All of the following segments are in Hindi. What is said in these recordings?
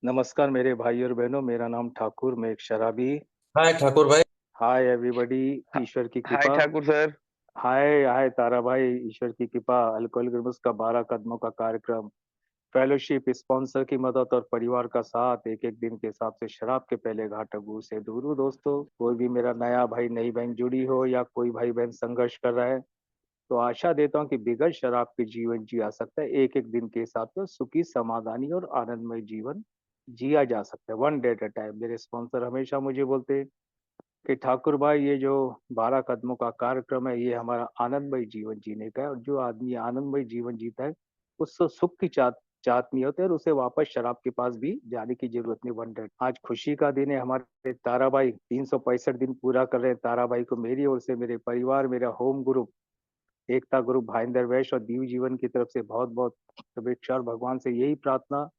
नमस्कार मेरे भाई और बहनों, मेरा नाम ठाकुर, मैं एक शराबी। हाय ठाकुर भाई। हाय एवरीबॉडी, हा- ईश्वर की हाय कृपा। ठाकुर सर। हाय हाय तारा भाई, ईश्वर की कृपा। अल्कोहल गिरमुस का 12 कदमों का कार्यक्रम, फेलोशिप, स्पॉन्सर की मदद और परिवार का साथ, एक एक दिन के हिसाब से शराब के पहले घातक बू से दूर हूँ दोस्तों। कोई भी मेरा नया भाई नई बहन जुड़ी हो या कोई भाई बहन संघर्ष कर रहा है, तो आशा देता हूँ कि बिगड़ शराब के जीवन जिया सकता है, एक एक दिन के हिसाब से सुखी समाधानी और आनंदमय जीवन जिया जा सकता है, one day at a time. मेरे स्पॉन्सर हमेशा मुझे बोलते हैं कि ठाकुर भाई, ये जो 12 कदमों का कार्यक्रम है, ये हमारा आनंदमय जीवन जीने का है, और जो आदमी आनंदमय जीवन जीता है उसको सुख की चाहत चाहत नहीं होती, और उसे वापस शराब के पास भी जाने की जरूरत नहीं। वन डे आज खुशी का दिन है। हमारे तारा भाई 365 दिन पूरा कर रहे हैं। तारा भाई को मेरी ओर से, मेरे परिवार, मेरा होम ग्रुप एकता ग्रुप भाईंदर वैश्य और दीव जीवन की तरफ से बहुत बहुत शुभेच्छा, और भगवान से यही प्रार्थना,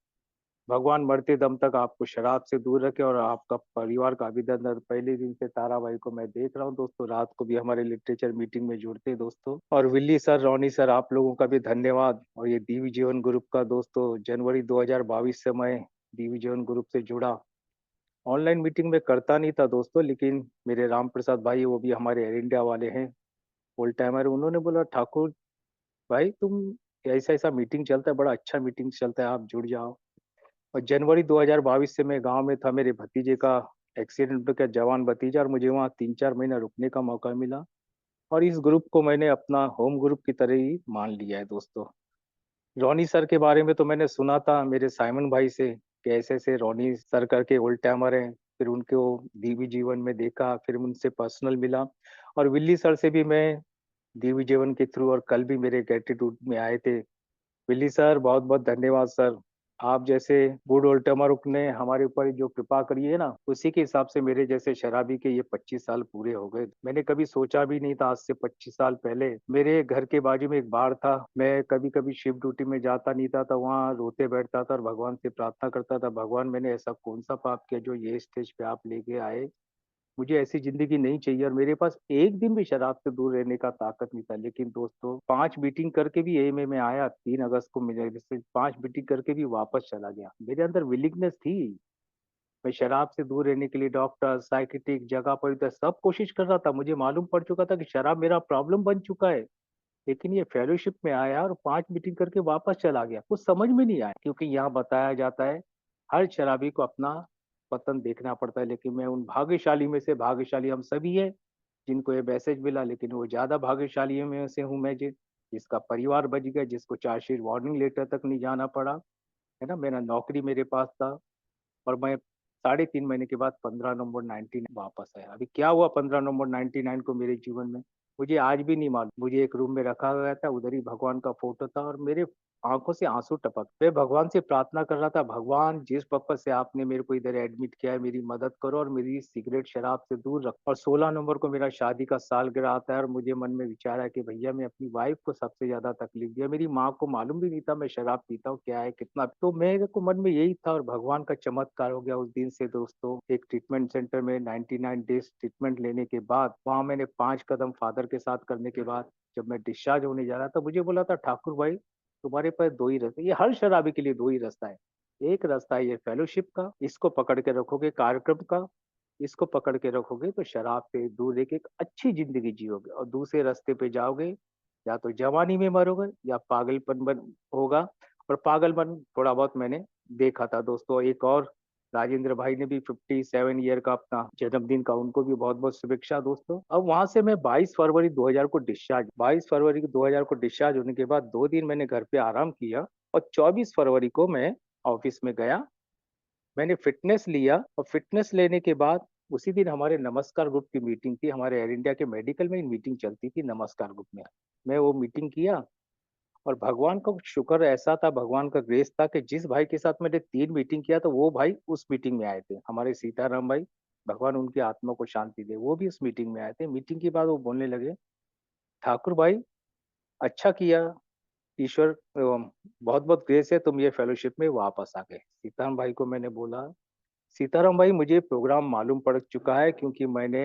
भगवान मरते दम तक आपको शराब से दूर रखे और आपका परिवार का अभिनंदन। पहले दिन से तारा भाई को मैं देख रहा हूँ दोस्तों, रात को भी हमारे लिटरेचर मीटिंग में जुड़ते हैं दोस्तों। और विल्ली सर, रोनी सर, आप लोगों का भी धन्यवाद। और ये दीव जीवन ग्रुप का दोस्तों, जनवरी 2022 से मैं दीव जीवन ग्रुप से जुड़ा। ऑनलाइन मीटिंग में करता नहीं था दोस्तों, लेकिन मेरे राम प्रसाद भाई, वो भी हमारे एयर इंडिया वाले हैं, फुल टाइमर, उन्होंने बोला ठाकुर भाई तुम, ऐसा ऐसा मीटिंग चलता है, बड़ा अच्छा मीटिंग चलता है, आप जुड़ जाओ। और जनवरी 2022 से मैं गांव में था, मेरे भतीजे का एक्सीडेंट हो गया, जवान भतीजा, और मुझे वहाँ 3-4 महीना रुकने का मौका मिला। और इस ग्रुप को मैंने अपना होम ग्रुप की तरह ही मान लिया है दोस्तों। रॉनी सर के बारे में तो मैंने सुना था मेरे साइमन भाई से कि ऐसे ऐसे रॉनी सर करके ओल्ड टाइमर हैं। फिर उनको दीवी जीवन में देखा, फिर उनसे पर्सनल मिला। और विल्ली सर से भी मैं दीवी जीवन के थ्रू, और कल भी मेरे ग्रेटिट्यूड में आए थे। विल्ली सर, बहुत बहुत धन्यवाद सर। आप जैसे गुड ओल्ड टमरुक ने हमारे ऊपर जो कृपा करी है ना, उसी के हिसाब से मेरे जैसे शराबी के ये 25 साल पूरे हो गए। मैंने कभी सोचा भी नहीं था, आज से 25 साल पहले मेरे घर के बाजू में एक बार था, मैं कभी कभी शिफ्ट ड्यूटी में जाता नहीं था, तो वहाँ रोते बैठता था और भगवान से प्रार्थना करता था, भगवान मैंने ऐसा कौन सा पाप किया जो ये स्टेज पे आप लेके आए, मुझे ऐसी जिंदगी नहीं चाहिए। और मेरे पास एक दिन भी शराब से दूर रहने का ताकत नहीं था। लेकिन दोस्तों, 5 मीटिंग करके भी एम में आया, 3 अगस्त को मेरे से 5 मीटिंग करके भी वापस चला गया। मेरे अंदर विलिंगनेस थी, मैं शराब से दूर रहने के लिए डॉक्टर, साइकेट्रिक, जगह पर इधर सब कोशिश कर रहा था। मुझे मालूम पड़ चुका था कि शराब मेरा प्रॉब्लम बन चुका है। लेकिन ये फेलोशिप में आया और 5 मीटिंग करके वापस चला गया, कुछ समझ में नहीं आया, क्योंकि यहाँ बताया जाता है हर शराबी को अपना पतन देखना पड़ता है। लेकिन मैं उन भाग्यशाली में से, भाग्यशाली हम सभी है जिनको ये मैसेज मिला, लेकिन वो ज्यादा भाग्यशाली में से हूँ मैं, जिसका परिवार बच गया, जिसको चार्जशीट वार्निंग लेटर तक नहीं जाना पड़ा, है ना। मेरा नौकरी मेरे पास था, और मैं 3.5 महीने के बाद 15 नवंबर 99 वापस आया। अभी क्या हुआ 15 नवंबर 99 को मेरे जीवन में, मुझे आज भी नहीं मालूम। मुझे एक रूम में रखा गया था, उधर ही भगवान का फोटो था, और मेरे आंखों से आंसू टपक, मैं भगवान से प्रार्थना कर रहा था, भगवान जिस पर्पज से आपने मेरे को इधर एडमिट किया है, मेरी मदद करो और मेरी सिगरेट शराब से दूर रखो। और 16 नवंबर को मेरा शादी का सालगिरह आता है, और मुझे मन में विचार है कि भैया मैं अपनी वाइफ को सबसे ज्यादा तकलीफ दिया, मेरी माँ को मालूम भी नहीं था मैं शराब पीता हूँ क्या है कितना, तो मेरे को मन में यही था। और भगवान का चमत्कार हो गया उस दिन से दोस्तों। एक ट्रीटमेंट सेंटर में 99 डेज ट्रीटमेंट लेने के बाद, वहां मैंने 5 कदम फादर के साथ करने के बाद, जब मैं डिस्चार्ज होने जा रहा था, मुझे बोला था ठाकुर भाई तुम्हारे पास दो ही रास्ते, ये हर शराबी के लिए दो ही रास्ता है। एक रास्ता है ये फेलोशिप का, इसको पकड़ के रखोगे, कार्यक्रम का, इसको पकड़ के रखोगे तो शराब से दूर रह के एक अच्छी जिंदगी जियोगे। और दूसरे रास्ते पे जाओगे, या तो जवानी में मरोगे या पागलपन बन होगा। और पागलपन थोड़ा बहुत मैंने देखा था दोस्तों। एक और राजेंद्र भाई ने भी 57 ईयर का अपना जन्मदिन का, उनको भी बहुत बहुत शुभेच्छा दोस्तों। अब वहां से मैं 22 फरवरी 2000 को डिस्चार्ज होने के बाद 2 दिन मैंने घर पे आराम किया, और 24 फरवरी को मैं ऑफिस में गया, मैंने फिटनेस लिया। और फिटनेस लेने के बाद उसी दिन हमारे नमस्कार ग्रुप की मीटिंग थी, हमारे एयर इंडिया के मेडिकल में मीटिंग चलती थी नमस्कार ग्रुप में। मैं वो मीटिंग किया, और भगवान का शुक्र ऐसा था, भगवान का ग्रेस था कि जिस भाई के साथ मैंने 3 मीटिंग किया, तो वो भाई उस मीटिंग में आए थे, हमारे सीताराम भाई, भगवान उनकी आत्मा को शांति दे, वो भी उस मीटिंग में आए थे। मीटिंग के बाद वो बोलने लगे, ठाकुर भाई अच्छा किया, ईश्वर बहुत बहुत ग्रेस है, तुम ये फेलोशिप में वापस आ गए। सीताराम भाई को मैंने बोला, सीताराम भाई मुझे प्रोग्राम मालूम पड़ चुका है, क्योंकि मैंने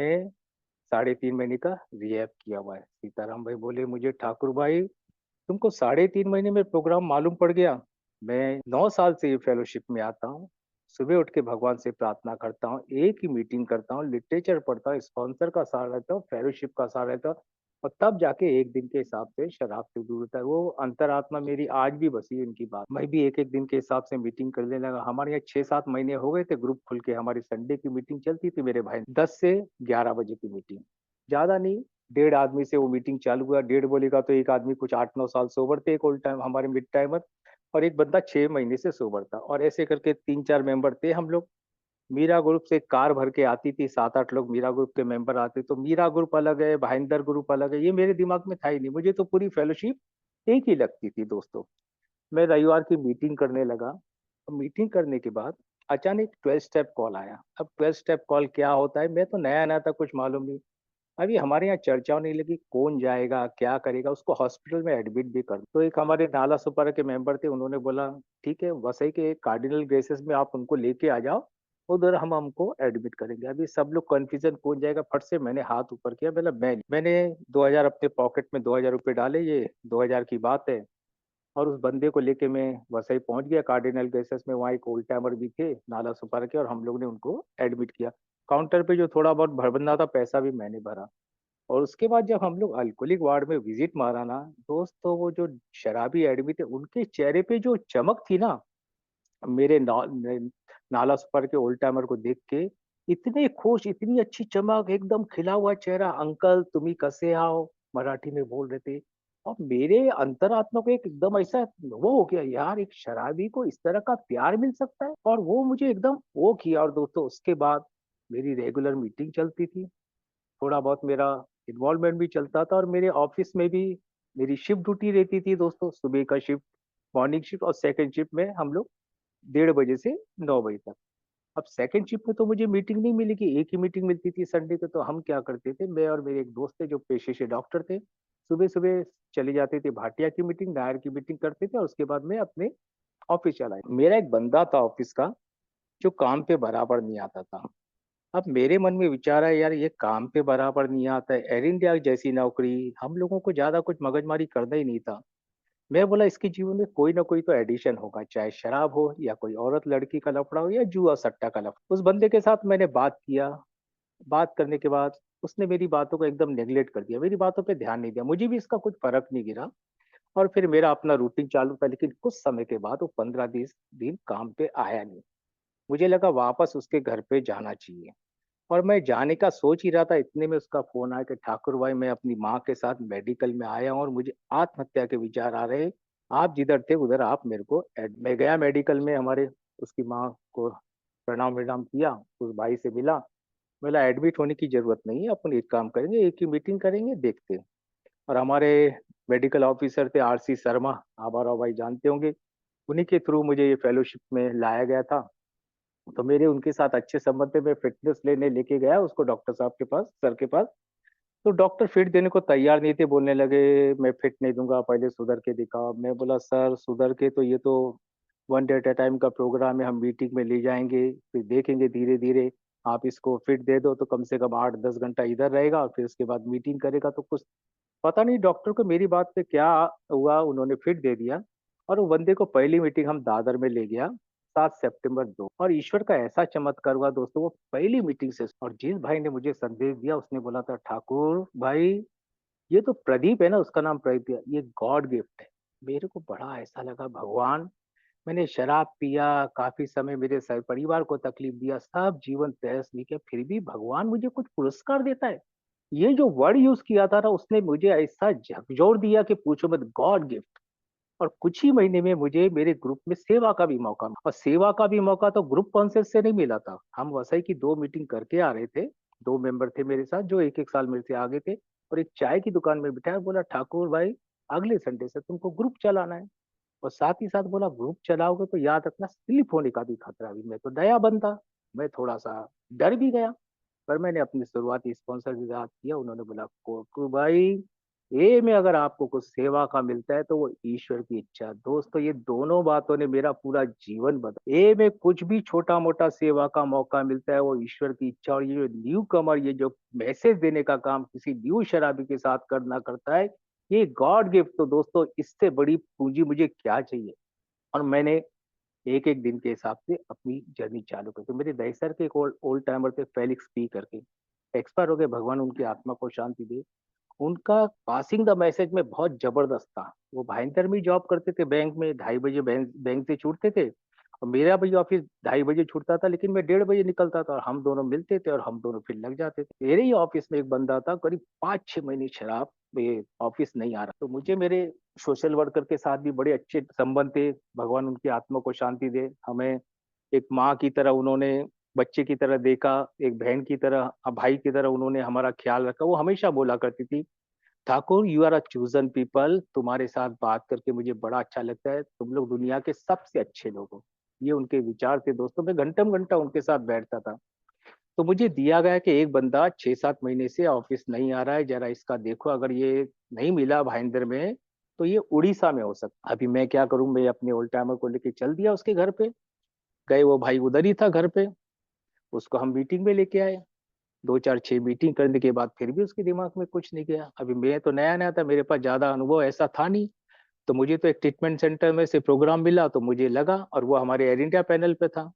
3.5 महीने का रिहैब किया हुआ है। सीताराम भाई बोले मुझे, ठाकुर भाई तुमको 3.5 महीने में प्रोग्राम मालूम पड़ गया, मैं 9 साल से ये फेलोशिप में आता हूँ, सुबह उठ के भगवान से प्रार्थना करता हूँ, एक ही मीटिंग करता हूँ, लिटरेचर पढ़ता हूँ, स्पॉन्सर का सहारा लेता हूँ, फेलोशिप का सहारा लेता हूँ और तब जाके एक दिन के हिसाब से शराब से दूर होता है। वो अंतरात्मा मेरी आज भी बसी है उनकी बात। मैं भी एक-एक दिन के हिसाब से मीटिंग करने लगा। हमारे यहाँ 6-7 महीने हो गए थे ग्रुप खुल के, हमारी संडे की मीटिंग चलती थी मेरे भाई, 10 से 11 बजे की मीटिंग। ज़्यादा नहीं, 1.5 आदमी से वो मीटिंग चालू हुआ, 1.5 बोलेगा तो एक आदमी कुछ 8-9 साल सोबर थे, एक ओल्ड टाइम हमारे मिड टाइमर और एक बंदा 6 महीने से सोबर था और ऐसे करके 3-4 मेंबर थे हम लोग। मीरा ग्रुप से कार भर के आती थी, 7-8 लोग मीरा ग्रुप के मेंबर आते, तो मीरा ग्रुप अलग है, भाईंदर ग्रुप अलग है, ये मेरे दिमाग में था ही नहीं। मुझे तो पूरी फेलोशिप एक ही लगती थी दोस्तों। मैं रविवार की मीटिंग करने लगा, मीटिंग करने के बाद अचानक 12 स्टेप कॉल आया। अब 12 स्टेप कॉल क्या होता है? मैं तो नया-नया था, कुछ मालूम नहीं। अभी हमारे यहाँ चर्चा होने लगी कौन जाएगा, क्या करेगा, उसको हॉस्पिटल में एडमिट भी कर। तो एक हमारे नाला सुपारा के मेंबर थे, उन्होंने बोला ठीक है, वसई के कार्डिनल ग्रेसेस में आप उनको लेके आ जाओ, उधर हम हमको एडमिट करेंगे। अभी सब लोग कन्फ्यूजन कौन जाएगा, फट से मैंने हाथ ऊपर किया, बोला मैं नहीं। मैंने 2000 अपने पॉकेट में 2000 रुपए डाले, ये 2000 की बात है और उस बंदे को लेके मैं वसई पहुंच गया कार्डिनल ग्रेसेस में। वहाँ एक ओल्ड टाइमर भी थे नाला सुपारा के और हम लोग ने उनको एडमिट किया। काउंटर पे जो थोड़ा बहुत भरबंदा था, पैसा भी मैंने भरा। और उसके बाद जब हम लोग अल्कोहलिक वार्ड में विजिट मारा ना दोस्त, तो वो जो शराबी एडमिट थे उनके चेहरे पे जो चमक थी ना, मेरे नाला सुपार के ओल्ड टाइमर को देख के इतने खुश, इतनी अच्छी चमक, एकदम खिला हुआ चेहरा, अंकल तुम्ही कसे आओ मराठी में बोल रहे थे। और मेरे अंतरात्मा को एक एकदम ऐसा वो हो गया, यार एक शराबी को इस तरह का प्यार मिल सकता है, और वो मुझे एकदम वो किया। और दोस्तों उसके बाद मेरी रेगुलर मीटिंग चलती थी, थोड़ा बहुत मेरा इन्वॉल्वमेंट भी चलता था और मेरे ऑफिस में भी मेरी शिफ्ट ड्यूटी रहती थी दोस्तों, सुबह का शिफ्ट, मॉर्निंग शिफ्ट और सेकंड शिफ्ट में हम लोग 1:30 बजे से 9 बजे तक। अब सेकंड शिफ्ट में तो मुझे मीटिंग नहीं मिली, कि एक ही मीटिंग मिलती थी संडे को। तो हम क्या करते थे, मैं और मेरे एक दोस्त थे जो पेशे से डॉक्टर थे, सुबह सुबह चले जाते थे भाटिया की मीटिंग, नायर की मीटिंग करते थे और उसके बाद में अपने ऑफिस चला। मेरा एक बंदा था ऑफिस का जो काम पे बराबर नहीं आता था। अब मेरे मन में विचार है, यार ये काम पे बराबर नहीं आता है, एयर इंडिया जैसी नौकरी, हम लोगों को ज्यादा कुछ मगजमारी करना ही नहीं था। मैं बोला इसके जीवन में कोई ना कोई तो एडिशन होगा, चाहे शराब हो या कोई औरत लड़की का लफड़ा हो या जुआ सट्टा का लफड़ा। उस बंदे के साथ मैंने बात किया, बात करने के बाद उसने मेरी बातों को एकदम नेग्लेक्ट कर दिया, मेरी बातों पे ध्यान नहीं दिया, मुझे भी इसका कुछ फर्क नहीं गिरा। और फिर मेरा अपना रूटीन चालू था, लेकिन कुछ समय के बाद वो 15-20 दिन काम पे आया नहीं। मुझे लगा वापस उसके घर पे जाना चाहिए और मैं जाने का सोच ही रहा था, इतने में उसका फोन आया कि ठाकुर भाई मैं अपनी माँ के साथ मेडिकल में आया हूँ और मुझे आत्महत्या के विचार आ रहे हैं, आप जिधर थे उधर आप मेरे को मैं गया मेडिकल में, हमारे उसकी माँ को प्रणाम विणाम किया, उस भाई से मिला। बोला एडमिट होने की जरूरत नहीं है, अपन एक काम करेंगे, एक ही मीटिंग करेंगे, देखते हैं। और हमारे मेडिकल ऑफिसर थे आरसी शर्मा, आबाराव भाई जानते होंगे, उन्हीं के थ्रू मुझे ये फेलोशिप में लाया गया था। तो मेरे उनके साथ अच्छे संबंध थे, मैं फिटनेस लेने लेके गया उसको डॉक्टर साहब के पास, सर के पास। तो डॉक्टर फिट देने को तैयार नहीं थे, बोलने लगे मैं फिट नहीं दूंगा, पहले सुधर के दिखाओ। मैं बोला सर सुधर के तो, ये तो one day at a time का प्रोग्राम है, हम मीटिंग में ले जाएंगे फिर देखेंगे धीरे धीरे। आप इसको फिट दे दो तो कम से कम 8-10 घंटा इधर रहेगा और फिर उसके बाद मीटिंग करेगा। तो कुछ पता नहीं डॉक्टर को मेरी बात पे क्या हुआ, उन्होंने फिट दे दिया और वो बंदे को पहली मीटिंग हम दादर में ले गया, 7 सितंबर 2। और ईश्वर का ऐसा चमत्कार हुआ दोस्तों, वो पहली मीटिंग से, और जिस भाई ने मुझे संदेश दिया उसने बोला था ठाकुर भाई ये तो प्रदीप है ना, उसका नाम प्रदीप है, ये गॉड गिफ्ट है। मेरे को बड़ा ऐसा लगा, भगवान, मैंने शराब पिया, काफी समय मेरे परिवार को तकलीफ दिया, सब जीवन तहस भी किया, फिर भी भगवान मुझे कुछ पुरस्कार देता है। ये जो वर्ड यूज किया था ना, उसने मुझे ऐसा झकझोर दिया कि पूछो मत, गॉड गिफ्ट। और कुछ ही महीने में मुझे मेरे ग्रुप में सेवा का भी मौका मिला, और सेवा का भी मौका तो ग्रुप कॉन्सेंस से नहीं मिला था। हम वसई की 2 मीटिंग करके आ रहे थे, 2 मेंबर थे मेरे साथ जो एक एक साल मेरे से आगे थे, और एक चाय की दुकान में बिठाया, बोला ठाकुर भाई अगले संडे से तुमको ग्रुप चलाना है। और साथ ही साथ बोला ग्रुप चलाओगे तो याद रखना स्लिप होने का भी खतरा भी। मैं तो नया बंदा, मैं थोड़ा सा डर भी गया, पर मैंने अपनी शुरुआती स्पॉन्सर के साथ किया। उन्होंने बोला कोकू भाई ये में अगर आपको कुछ सेवा का मिलता है तो वो ईश्वर की इच्छा। दोस्तों ये दोनों बातों ने मेरा पूरा जीवन बदला। ए में कुछ भी छोटा मोटा सेवा का मौका मिलता है वो ईश्वर की इच्छा। और ये जो न्यू कमर, ये जो मैसेज देने का काम किसी न्यू शराबी के साथ करना करता है, ये गॉड गिफ्ट। तो दोस्तों इससे बड़ी पूंजी मुझे क्या चाहिए। और मैंने एक एक दिन के हिसाब से अपनी जर्नी चालू कर। तो मेरे दहीसर के एक ओल्ड ओल्ड टाइमर थे, फेलिक्स पी करके, एक्सपायर हो गए, भगवान उनकी आत्मा को शांति दे। उनका पासिंग द मैसेज में बहुत जबरदस्त था। वो भाईंदर में जॉब करते थे बैंक में, 2:30 बजे बैंक बैंक से छूटते थे, और मेरा भी ऑफिस 2:30 बजे छूटता था, लेकिन मैं 1:30 बजे निकलता था, और हम दोनों मिलते थे और हम दोनों फिर लग जाते थे। मेरे ही ऑफिस में एक बंदा था, करीब 5-6 महीने शराब ये ऑफिस नहीं आ रहा, तो मुझे मेरे सोशल वर्कर के साथ भी बड़े अच्छे संबंध थे, भगवान उनकी आत्मा को शांति दे। हमें एक माँ की तरह उन्होंने, बच्चे की तरह देखा, एक बहन की तरह, भाई की तरह उन्होंने हमारा ख्याल रखा। वो हमेशा बोला करती थी, Thakur you are a chosen people, तुम्हारे साथ बात करके मुझे बड़ा अच्छा लगता है, तुम लोग दुनिया के सबसे अच्छे लोग हो। ये उनके विचार थे दोस्तों। मैं घंटम घंटा उनके साथ बैठता था। तो मुझे दिया गया कि एक बंदा 6-7 महीने से ऑफिस नहीं आ रहा है, जरा इसका देखो, अगर ये नहीं मिला भाईंदर में तो ये उड़ीसा में हो सकता। अभी मैं क्या करूं, मैं अपने ओल्ड टाइमर को लेके चल दिया उसके घर पे। गए, वो भाई उधर ही था घर पे, उसको हम मीटिंग में लेके आए। 2-4-6 मीटिंग करने के बाद फिर भी उसके दिमाग में कुछ नहीं गया। अभी मैं तो नया नया था, मेरे पास ज्यादा अनुभव ऐसा था नहीं। तो मुझे तो एक ट्रीटमेंट सेंटर में से प्रोग्राम मिला, तो मुझे लगा, और वो हमारे एयर इंडिया पैनल पे था।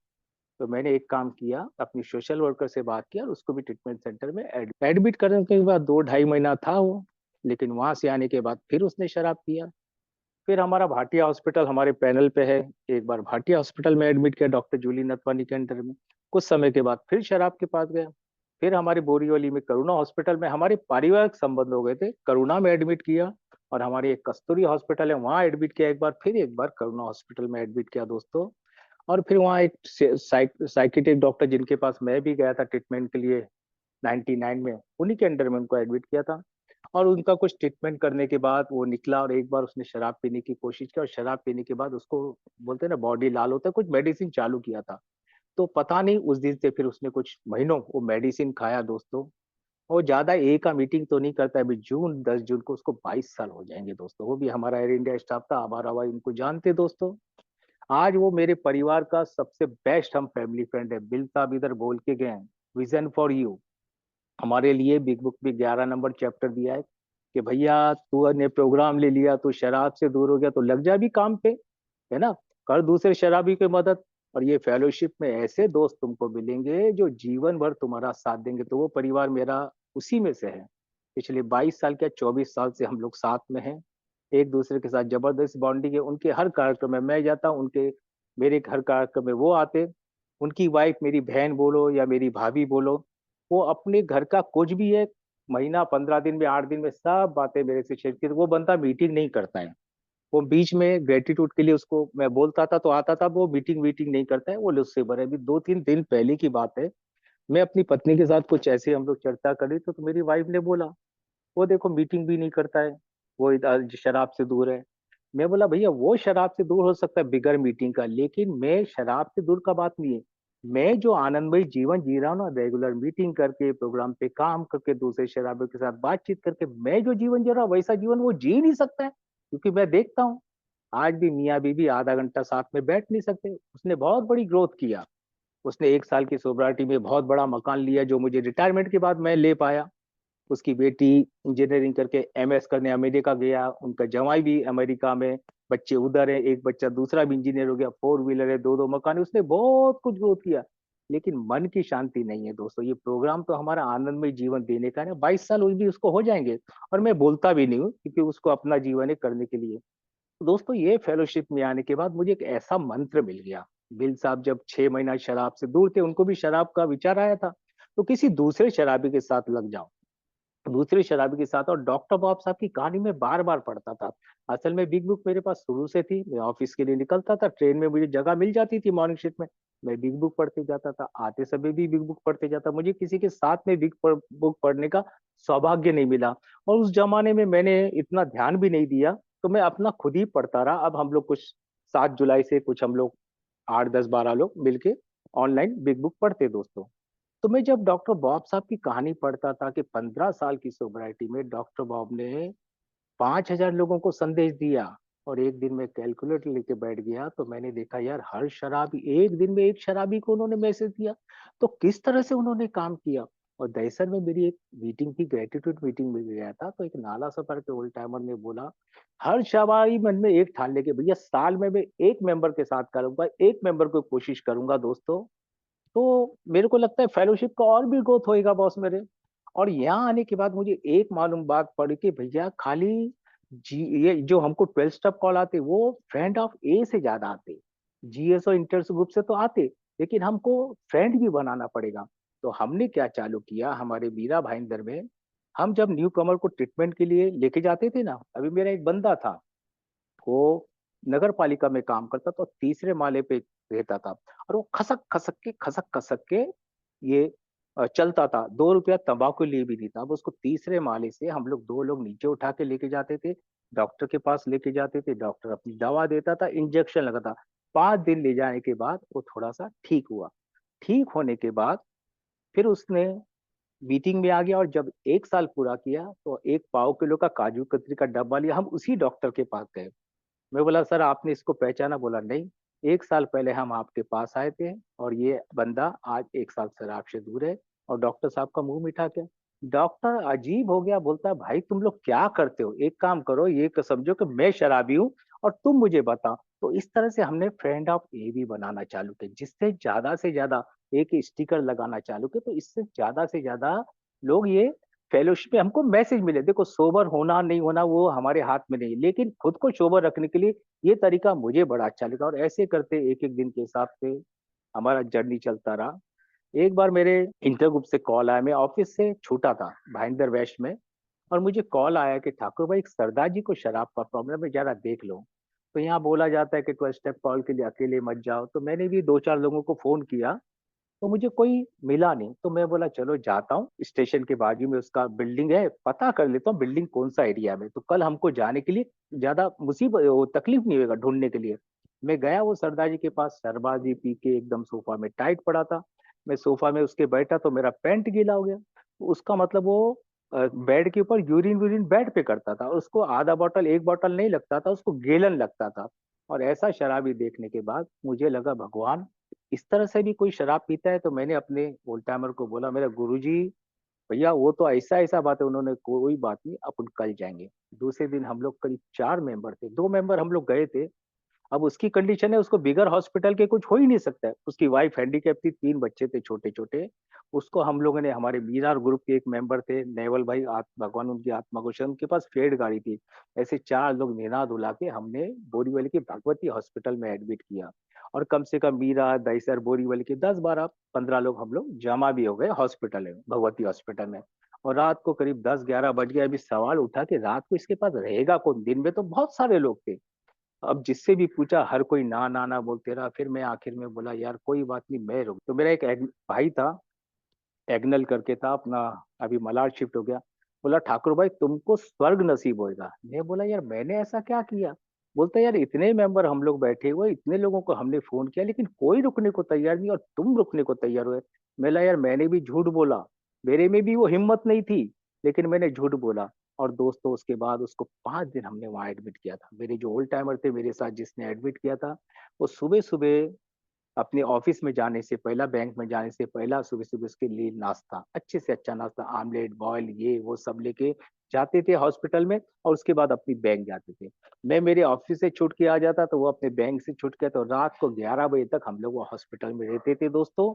तो मैंने एक काम किया, अपनी सोशल वर्कर से बात किया और उसको भी ट्रीटमेंट सेंटर में एडमिट करने के बाद 2-2.5 महीना था वो। लेकिन वहां से आने के बाद फिर उसने शराब पिया। फिर हमारा भाटिया हॉस्पिटल हमारे पैनल पे है, एक बार भाटिया हॉस्पिटल में एडमिट किया डॉक्टर जूली नथवानी के अंडर में। कुछ समय के बाद फिर शराब के पास गया। फिर हमारे बोरीवली में करुणा हॉस्पिटल में, हमारे पारिवारिक संबंध हो गए थे, करुणा में एडमिट किया। और हमारे एक कस्तूरी हॉस्पिटल है, वहां एडमिट किया एक बार, फिर एक बार करुणा हॉस्पिटल में एडमिट किया दोस्तों। और फिर वहाँ एक साइकिट्रिक डॉक्टर जिनके पास मैं भी गया था ट्रीटमेंट के लिए 99 में, उन्हीं के अंडर में उनको एडमिट किया था। और उनका कुछ ट्रीटमेंट करने के बाद वो निकला, और एक बार उसने शराब पीने की कोशिश की, और शराब पीने के बाद उसको बोलते हैं ना बॉडी लाल होता है, कुछ मेडिसिन चालू किया था। तो पता नहीं उस दिन से फिर उसने कुछ महीनों वो मेडिसिन खाया दोस्तों। वो ज्यादा ए का मीटिंग तो नहीं करता है। अभी जून 10 जून को उसको 22 साल हो जाएंगे दोस्तों। वो भी हमारा एयर इंडिया स्टाफ था, आभार हवाई इनको जानते दोस्तों। आज वो मेरे परिवार का सबसे बेस्ट हम फैमिली फ्रेंड है। बिल साहब इधर बोल के गए हैं, विजन फॉर यू, हमारे लिए बिग बुक में 11 नंबर चैप्टर दिया है कि भैया तू ने प्रोग्राम ले लिया, तू शराब से दूर हो गया, तो लग जा भी काम पे, है ना, कर दूसरे शराबी की मदद। और ये फेलोशिप में ऐसे दोस्त तुमको मिलेंगे जो जीवन भर तुम्हारा साथ देंगे। तो वो परिवार मेरा उसी में से है। पिछले 22 साल क्या 24 साल से हम लोग साथ में हैं, एक दूसरे के साथ जबरदस्त बॉन्डिंग है। उनके हर कार्यक्रम में मैं जाता हूँ, उनके मेरे हर कार्यक्रम में वो आते। उनकी वाइफ, मेरी बहन बोलो या मेरी भाभी बोलो, वो अपने घर का कुछ भी है, महीना 15 दिन में 8 दिन में सब बातें मेरे से शेयर की। वो बंदा मीटिंग नहीं करता है। वो बीच में ग्रेटिट्यूड के लिए उसको मैं बोलता था तो आता था, वो मीटिंग वीटिंग नहीं करता है, वो लुस्से भरे। अभी 2-3 दिन पहले की बात है, मैं अपनी पत्नी के साथ कुछ ऐसे हम लोग चर्चा कर रही, तो मेरी वाइफ ने बोला, वो देखो मीटिंग भी नहीं करता है, वो शराब से दूर है। मैं बोला भैया वो शराब से दूर हो सकता है बिगर मीटिंग का, लेकिन मैं शराब से दूर का बात नहीं है। मैं जो आनंदमय जीवन जी रहा हूँ ना, रेगुलर मीटिंग करके, प्रोग्राम पे काम करके, दूसरे शराबियों के साथ बातचीत करके, मैं जो जीवन जी रहा हूँ वैसा जीवन वो जी नहीं सकता है। क्योंकि मैं देखता हूँ आज भी मियाँ बीवी आधा घंटा साथ में बैठ नहीं सकते। उसने बहुत बड़ी ग्रोथ किया। उसने 1 साल की सोब्राइटी में बहुत बड़ा मकान लिया, जो मुझे रिटायरमेंट के बाद मैं ले पाया। उसकी बेटी इंजीनियरिंग करके एमएस करने अमेरिका गया, उनका जवाई भी अमेरिका में, बच्चे उधर है, एक बच्चा दूसरा भी इंजीनियर हो गया, 4 व्हीलर है, 2-2 मकान है। उसने बहुत कुछ ग्रोथ किया, लेकिन मन की शांति नहीं है दोस्तों। ये प्रोग्राम तो हमारा आनंदमय जीवन देने का है, 22 साल भी उसको हो जाएंगे, और मैं बोलता भी नहीं हूँ, क्योंकि उसको अपना जीवन है करने के लिए। तो दोस्तों ये फेलोशिप में आने के बाद मुझे एक ऐसा मंत्र मिल गया। बिल साहब जब 6 महीना शराब से दूर थे, उनको भी शराब का विचार आया था, तो किसी दूसरे शराबी के साथ लग जाओ, दूसरे शराबी के साथ। और डॉक्टर बॉब साहब की कहानी मैं बार बार पढ़ता था। असल में बिग बुक मेरे पास शुरू से थी, मैं ऑफिस के लिए निकलता था, ट्रेन में मुझे जगह मिल जाती थी मॉर्निंग शिफ्ट में, मैं बिग बुक पढ़ते जाता था, आते समय भी बिग बुक पढ़ते जाता। मुझे किसी के साथ में बुक पढ़ने का सौभाग्य नहीं मिला, और उस जमाने में मैंने इतना ध्यान भी नहीं दिया, तो मैं अपना खुद ही पढ़ता रहा। अब हम लोग कुछ 7 जुलाई से कुछ हम लोग 8-10-12 लोग मिलके ऑनलाइन बिग बुक पढ़ते दोस्तों। तो मैं जब डॉक्टर बॉब साहब की कहानी पढ़ता था कि 15 साल की सोब्राइटी में डॉक्टर बॉब ने 5,000 लोगों को संदेश दिया, और एक दिन मैं कैलकुलेटर लेके बैठ गया, तो मैंने देखा यार हर शराबी, एक दिन में एक शराबी को उन्होंने मैसेज दिया। तो किस तरह से उन्होंने काम किया। और दहिसर में मेरी एक मीटिंग थी, ग्रेटिट्यूड मीटिंग में गया था, तो एक नाला सफर के ओल्ड टाइमर ने बोला, हर शहरी मन में एक ठान ले के भैया साल में मैं 1 मेंबर के साथ करूँगा, 1 मेंबर को कोशिश करूँगा दोस्तों, तो मेरे को लगता है फेलोशिप का और भी ग्रोथ होएगा बॉस मेरे। और यहाँ आने के बाद मुझे एक मालूम बात पड़ी कि भैया खाली जी ये जो हमको 12 स्टेप कॉल आते वो फ्रेंड ऑफ ए से ज़्यादा आते। जीएस और इंटर्स ग्रुप से तो आते, लेकिन हमको फ्रेंड भी बनाना पड़ेगा। तो हमने क्या चालू किया हमारे मीरा भाईंदर में, हम जब न्यू कमर को ट्रीटमेंट के लिए लेके जाते थे ना, अभी मेरा एक बंदा था, वो नगर पालिका में काम करता था, तीसरे माले पे रहता था और वो खसक-खसक के ये चलता था। ₹2 तम्बाकू लिए भी नहीं था। अब उसको तीसरे माले से हम लोग 2 लोग नीचे उठा के लेके जाते थे, डॉक्टर के पास लेके जाते थे, डॉक्टर अपनी दवा देता था, इंजेक्शन लगाता। 5 दिन ले जाने के बाद वो थोड़ा-सा ठीक हुआ। ठीक होने के बाद फिर उसने मीटिंग में आ गया और जब 1 साल पूरा किया, तो 1 पाव किलो का काजू कतरी का डब्बा लिया, हम उसी डॉक्टर के पास गए। मैं बोला सर आपने इसको पहचाना? बोला नहीं, 1 साल पहले हम आपके पास आए थे और ये बंदा आज 1 साल शराब से दूर है। और डॉक्टर साहब का मुँह मीठा क्या? डॉक्टर अजीब हो गया, बोलता है भाई तुम लोग क्या करते हो? एक काम करो, ये क समझो कि मैं शराबी हूँ और तुम मुझे बताओ। तो इस तरह से हमने फ्रेंड ऑफ ए भी बनाना चालू किया, जिससे ज़्यादा से ज़्यादा एक स्टिकर लगाना चालू किया, तो इससे ज़्यादा से ज़्यादा लोग ये फेलोशिप में हमको मैसेज मिले। देखो सोबर होना नहीं होना वो हमारे हाथ में नहीं है, लेकिन खुद को सोबर रखने के लिए ये तरीका मुझे बड़ा अच्छा लगा और ऐसे करते एक-एक दिन के हिसाब से हमारा जर्नी चलता रहा। एक बार मेरे इंटर ग्रुप से कॉल आया, मैं ऑफिस से छूटा था भाईंदर वेस्ट में और मुझे कॉल आया कि ठाकुर भाई एक सरदार जी को शराब का प्रॉब्लम है, ज़रा देख लो। तो यहाँ बोला जाता है कि 12 स्टेप कॉल के लिए अकेले मत जाओ, तो मैंने भी 2-4 लोगों को फ़ोन किया, तो मुझे कोई मिला नहीं, तो मैं बोला चलो जाता हूँ, स्टेशन के बाजू में उसका बिल्डिंग है, पता कर लेता हूँ बिल्डिंग कौन-सा एरिया में, तो कल हमको जाने के लिए ज़्यादा वो तकलीफ नहीं होगा ढूँढने के लिए। मैं गया वो सरदार जी के पास, सरदार जी पी के एकदम सोफ़ा में टाइट पड़ा था। मैं सोफ़ा में उसके बैठा तो मेरा पैंट गीला हो गया। तो उसका मतलब वो बेड के ऊपर यूरिन-वूरिन बेड पे करता था और उसको आधा बॉटल, 1 बॉटल नहीं लगता था, उसको गैलन लगता था। और ऐसा शराबी देखने के बाद मुझे लगा भगवान इस तरह से भी कोई शराब पीता है, तो मैंने अपने ओल्ड टाइमर को बोला मेरा गुरुजी भैया वो तो ऐसा-ऐसा बात है, उन्होंने कोई बात नहीं अपन कल जाएँगे। दूसरे दिन हम लोग करीब 4 मेंबर थे, 2 मेंबर हम लोग गए थे। अब उसकी कंडीशन है उसको बिगर हॉस्पिटल के कुछ हो ही नहीं सकता है। उसकी वाइफ हैंडीकैप थी, 3 बच्चे थे छोटे-छोटे। उसको हम लोगों ने हमारे मीरार ग्रुप के एक मेंबर थे, नेवल भाई भगवान उनकी आत्मा को शांति, उनके पास फेड गाड़ी थी। ऐसे 4 लोग निना-धुला के हमने बोरीवली के भगवती हॉस्पिटल में एडमिट किया। और कम से कम मीरा, दहिसर, बोरीवली के 10, 12, 15 लोग हम लोग जमा भी हो गए हॉस्पिटल में, भगवती हॉस्पिटल में। और रात को करीब 10-11 बज गए। अभी सवाल उठा कि रात को इसके पास रहेगा कौन? दिन में तो बहुत सारे लोग थे। अब जिससे भी पूछा हर कोई ना, ना, ना बोलते रहा। फिर मैं आखिर में बोला यार कोई बात नहीं मैं रुक तो मेरा एक भाई था, एग्नल करके था अपना, अभी मलाड शिफ्ट हो गया। बोला ठाकुर भाई तुमको स्वर्ग नसीब होएगा। मैं बोला यार मैंने ऐसा क्या किया? बोलता यार इतने मेंबर हम लोग बैठे हुए, इतने लोगों को हमने फ़ोन किया लेकिन कोई रुकने को तैयार नहीं और तुम रुकने को तैयार हुए। मैं बोला यार मैंने भी झूठ बोला, मेरे में भी वो हिम्मत नहीं थी, लेकिन मैंने झूठ बोला। और दोस्तों उसके बाद उसको 5 दिन हमने वहाँ एडमिट किया था। मेरे जो ओल्ड टाइमर थे मेरे साथ जिसने एडमिट किया था, वो सुबह-सुबह अपने ऑफिस में जाने से पहला, बैंक में जाने से पहला सुबह-सुबह उसके लिए नाश्ता, अच्छे से अच्छा नाश्ता, आमलेट, बॉयल ये वो सब लेके जाते थे हॉस्पिटल में और उसके बाद अपनी बैंक जाते थे। मैं मेरे ऑफिस से छूट के आ जाता तो वो अपने बैंक से छूट के तो रात को 11 बजे तक हम लोग वो हॉस्पिटल में रहते थे दोस्तों।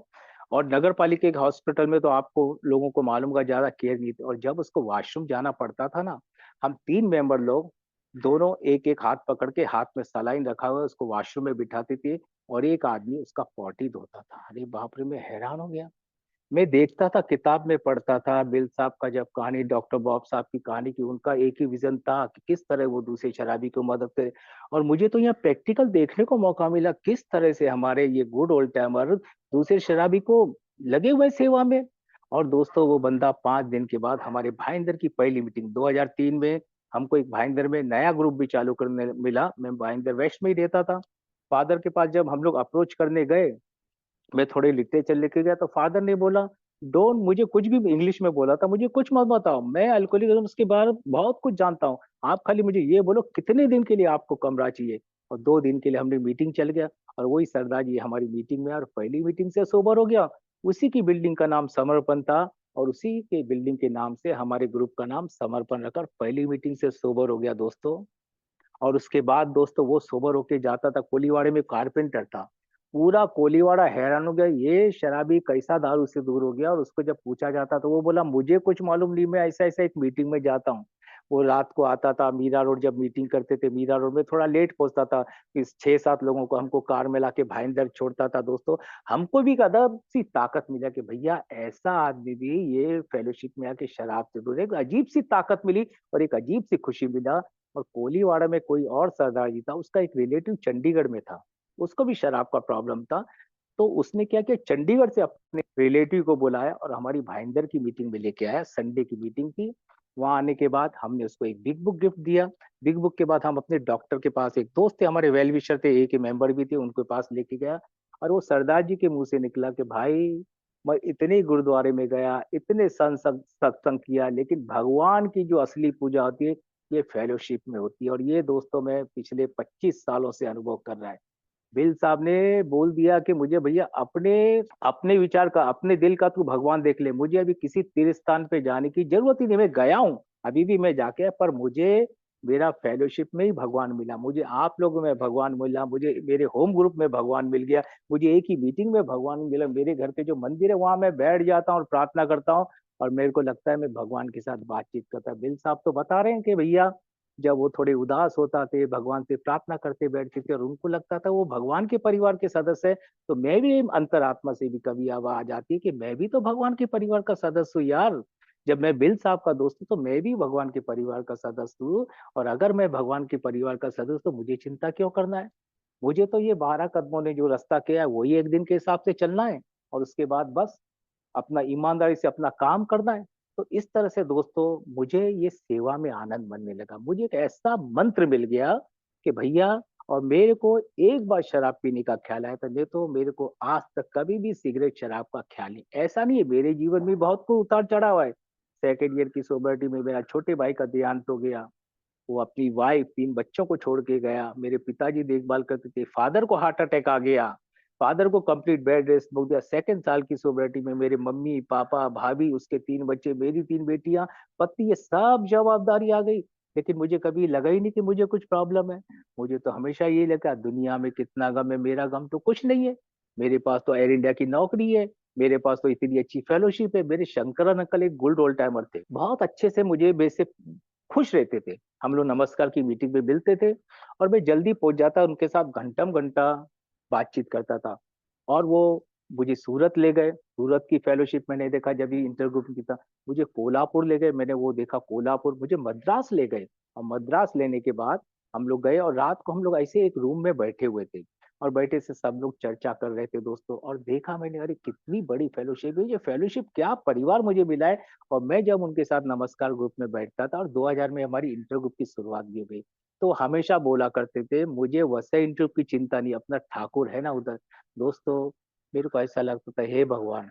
और नगर पालिका के हॉस्पिटल में तो आपको लोगों को मालूम होगा ज़्यादा केयर नहीं थी और जब उसको वॉशरूम जाना पड़ता था ना, हम 3 मेंबर लोग दोनों एक-एक हाथ पकड़ के हाथ में सलाइन रखा हुआ है उसको वॉशरूम में बिठाते थे और एक आदमी उसका पॉटी धोता था। अरे बाप रे! मैं हैरान हो गया। मैं देखता था, किताब में पढ़ता था, बिल साहब का जब कहानी, डॉक्टर बॉब साहब की कहानी की, उनका एक ही विज़न था कि किस तरह वो दूसरे शराबी को मदद करे और मुझे तो यहाँ प्रैक्टिकल देखने को मौका मिला, किस तरह से हमारे ये गुड ओल्ड टाइमर दूसरे शराबी को लगे हुए सेवा में। और दोस्तों वो बंदा 5 दिन के बाद हमारे भाईंदर की पहली मीटिंग 2003 में हमको एक भाईंदर में नया ग्रुप भी चालू करने मिला। मैं भाईंदर वेस्ट में ही रहता था। फादर के पास जब हम लोग अप्रोच करने गए, मैं थोड़े लिटरेचर लेके गया तो फादर ने बोला डोंट, मुझे कुछ भी इंग्लिश में बोला था, मुझे कुछ मत बताओ, मैं अल्कोहलिज्म के बारे में बहुत कुछ जानता हूँ, आप खाली मुझे ये बोलो कितने दिन के लिए आपको कमरा चाहिए। और 2 दिन के लिए हमने मीटिंग चल गया और वही सरदार जी हमारी मीटिंग में और पहली मीटिंग से सोबर हो गया। उसी की बिल्डिंग का नाम समर्पण था और उसी के बिल्डिंग के नाम से हमारे ग्रुप का नाम समर्पण रखा और पहली मीटिंग से सोबर हो गया दोस्तों। और उसके बाद दोस्तों वो सोबर होके जाता था, कोलीवाड़े में कारपेंटर था। पूरा कोलीवाड़ा हैरान हो गया, ये शराबी कैसा दारू से दूर हो गया। और उसको जब पूछा जाता तो वो बोला मुझे कुछ मालूम नहीं, मैं ऐसा-ऐसा एक मीटिंग में जाता हूँ। वो रात को आता था मीरा रोड, जब मीटिंग करते थे मीरा रोड में थोड़ा लेट पहुँचता था। इस 6-7 लोगों को हमको कार में लाके भाईंदर छोड़ता था दोस्तों। हमको भी अदब-सी ताकत मिला कि भैया ऐसा आदमी भी ये फेलोशिप में आके शराब से दूर है। एक अजीब-सी ताकत मिली और एक अजीब-सी खुशी मिला। और कोलीवाड़ा में कोई और सरदार जी था, उसका एक रिलेटिव चंडीगढ़ में था, उसको भी शराब का प्रॉब्लम था। तो उसने क्या किया, चंडीगढ़ से अपने रिलेटिव को बुलाया और हमारी भाईंदर की मीटिंग में लेके आया, संडे की मीटिंग थी। वहाँ आने के बाद हमने उसको एक बिग बुक गिफ्ट दिया। बिग बुक के बाद हम अपने डॉक्टर के पास, एक दोस्त थे हमारे वेल विशर थे, ए के मेंबर भी थे, उनके पास लेके गया। और वो सरदार जी के मुँह से निकला कि भाई मैं इतने गुरुद्वारे में गया, इतने सत्संग किया, लेकिन भगवान की जो असली पूजा होती है ये फेलोशिप में होती है। और ये दोस्तों मैं पिछले 25 सालों से अनुभव कर रहा है। बिल साहब ने बोल दिया कि मुझे भैया अपने अपने विचार का, अपने दिल का तू भगवान देख ले, मुझे अभी किसी तीर्थ स्थान पे जाने की जरूरत ही नहीं, मैं गया हूँ, अभी भी मैं जाके आया, पर मुझे मेरा फेलोशिप में ही भगवान मिला, मुझे आप लोगों में भगवान मिला, मुझे मेरे होम ग्रुप में भगवान मिल गया, मुझे एक ही मीटिंग में भगवान मिला, मेरे घर के जो मंदिर है वहां मैं बैठ जाता हूँ और प्रार्थना करता हूँ और मेरे को लगता है मैं भगवान के साथ बातचीत करता। बिल साहब तो बता रहे हैं कि भैया जब वो थोड़े उदास होता थे, भगवान से प्रार्थना करते बैठते थे और उनको लगता था वो भगवान के परिवार के सदस्य है, तो मैं भी अंतरात्मा से भी कभी आवाज आती है कि मैं भी तो भगवान के परिवार का सदस्य हूँ यार। जब मैं बिल साहब का दोस्त हूँ तो मैं भी भगवान के परिवार का सदस्य हूँ। और अगर मैं भगवान के परिवार का सदस्य तो मुझे चिंता क्यों करना है? मुझे तो ये 12 कदमों ने जो रास्ता किया है वही एक दिन के हिसाब से चलना है और उसके बाद बस अपना ईमानदारी से अपना काम करना है। तो इस तरह से दोस्तों मुझे ये सेवा में आनंद बनने लगा। मुझे एक ऐसा मंत्र मिल गया कि भैया, और मेरे को एक बार शराब पीने का ख्याल आया था, नहीं तो मेरे को आज तक कभी भी सिगरेट शराब का ख्याल नहीं। ऐसा नहीं है, मेरे जीवन में बहुत कुछ उतार चढ़ाव है। सेकंड ईयर की सोसाइटी में मेरा छोटे भाई का देहांत हो गया। वो अपनी वाइफ, 3 बच्चों को छोड़ के गया। मेरे पिताजी देखभाल करते थे, फादर को हार्ट अटैक आ गया। फादर को कंप्लीट बेड रेस्ट हो गया। सेकंड साल की सोसाइटी में मेरे मम्मी, पापा, भाभी, उसके 3 बच्चे, मेरी 3 बेटियां, पति, ये सब जवाबदारी आ गई। लेकिन मुझे कभी लगा ही नहीं कि मुझे कुछ प्रॉब्लम है। मुझे तो हमेशा ये लगा दुनिया में कितना गम है, मेरा गम तो कुछ नहीं है। मेरे पास तो एयर इंडिया की नौकरी है, मेरे पास तो इतनी अच्छी फेलोशिप है। मेरे शंकरन अंकल एक गोल्ड ओल्ड टाइमर थे, बहुत अच्छे से मुझे बेसिक खुश रहते थे। हम लोग नमस्कार की मीटिंग में मिलते थे और मैं जल्दी पहुंच जाता, उनके साथ घंटा बातचीत करता था। और वो मुझे सूरत ले गए। सूरत की फेलोशिप मैंने देखा जब भी इंटर ग्रुप की था। मुझे कोल्हापुर ले गए, मैंने वो देखा कोल्हापुर। मुझे मद्रास ले गए और मद्रास लेने के बाद हम लोग गए और रात को हम लोग ऐसे एक रूम में बैठे हुए थे और बैठे से सब लोग चर्चा कर रहे थे दोस्तों। और देखा मैंने, अरे कितनी बड़ी फेलोशिप है ये, फेलोशिप क्या परिवार मुझे मिला है। और मैं जब उनके साथ नमस्कार ग्रुप में बैठता था और 2000 में हमारी इंटर ग्रुप की शुरुआत भी हो गई, तो हमेशा बोला करते थे मुझे वैसे इंटर ग्रुप की चिंता नहीं, अपना ठाकुर है ना उधर। दोस्तों मेरे को ऐसा लगता था हे भगवान,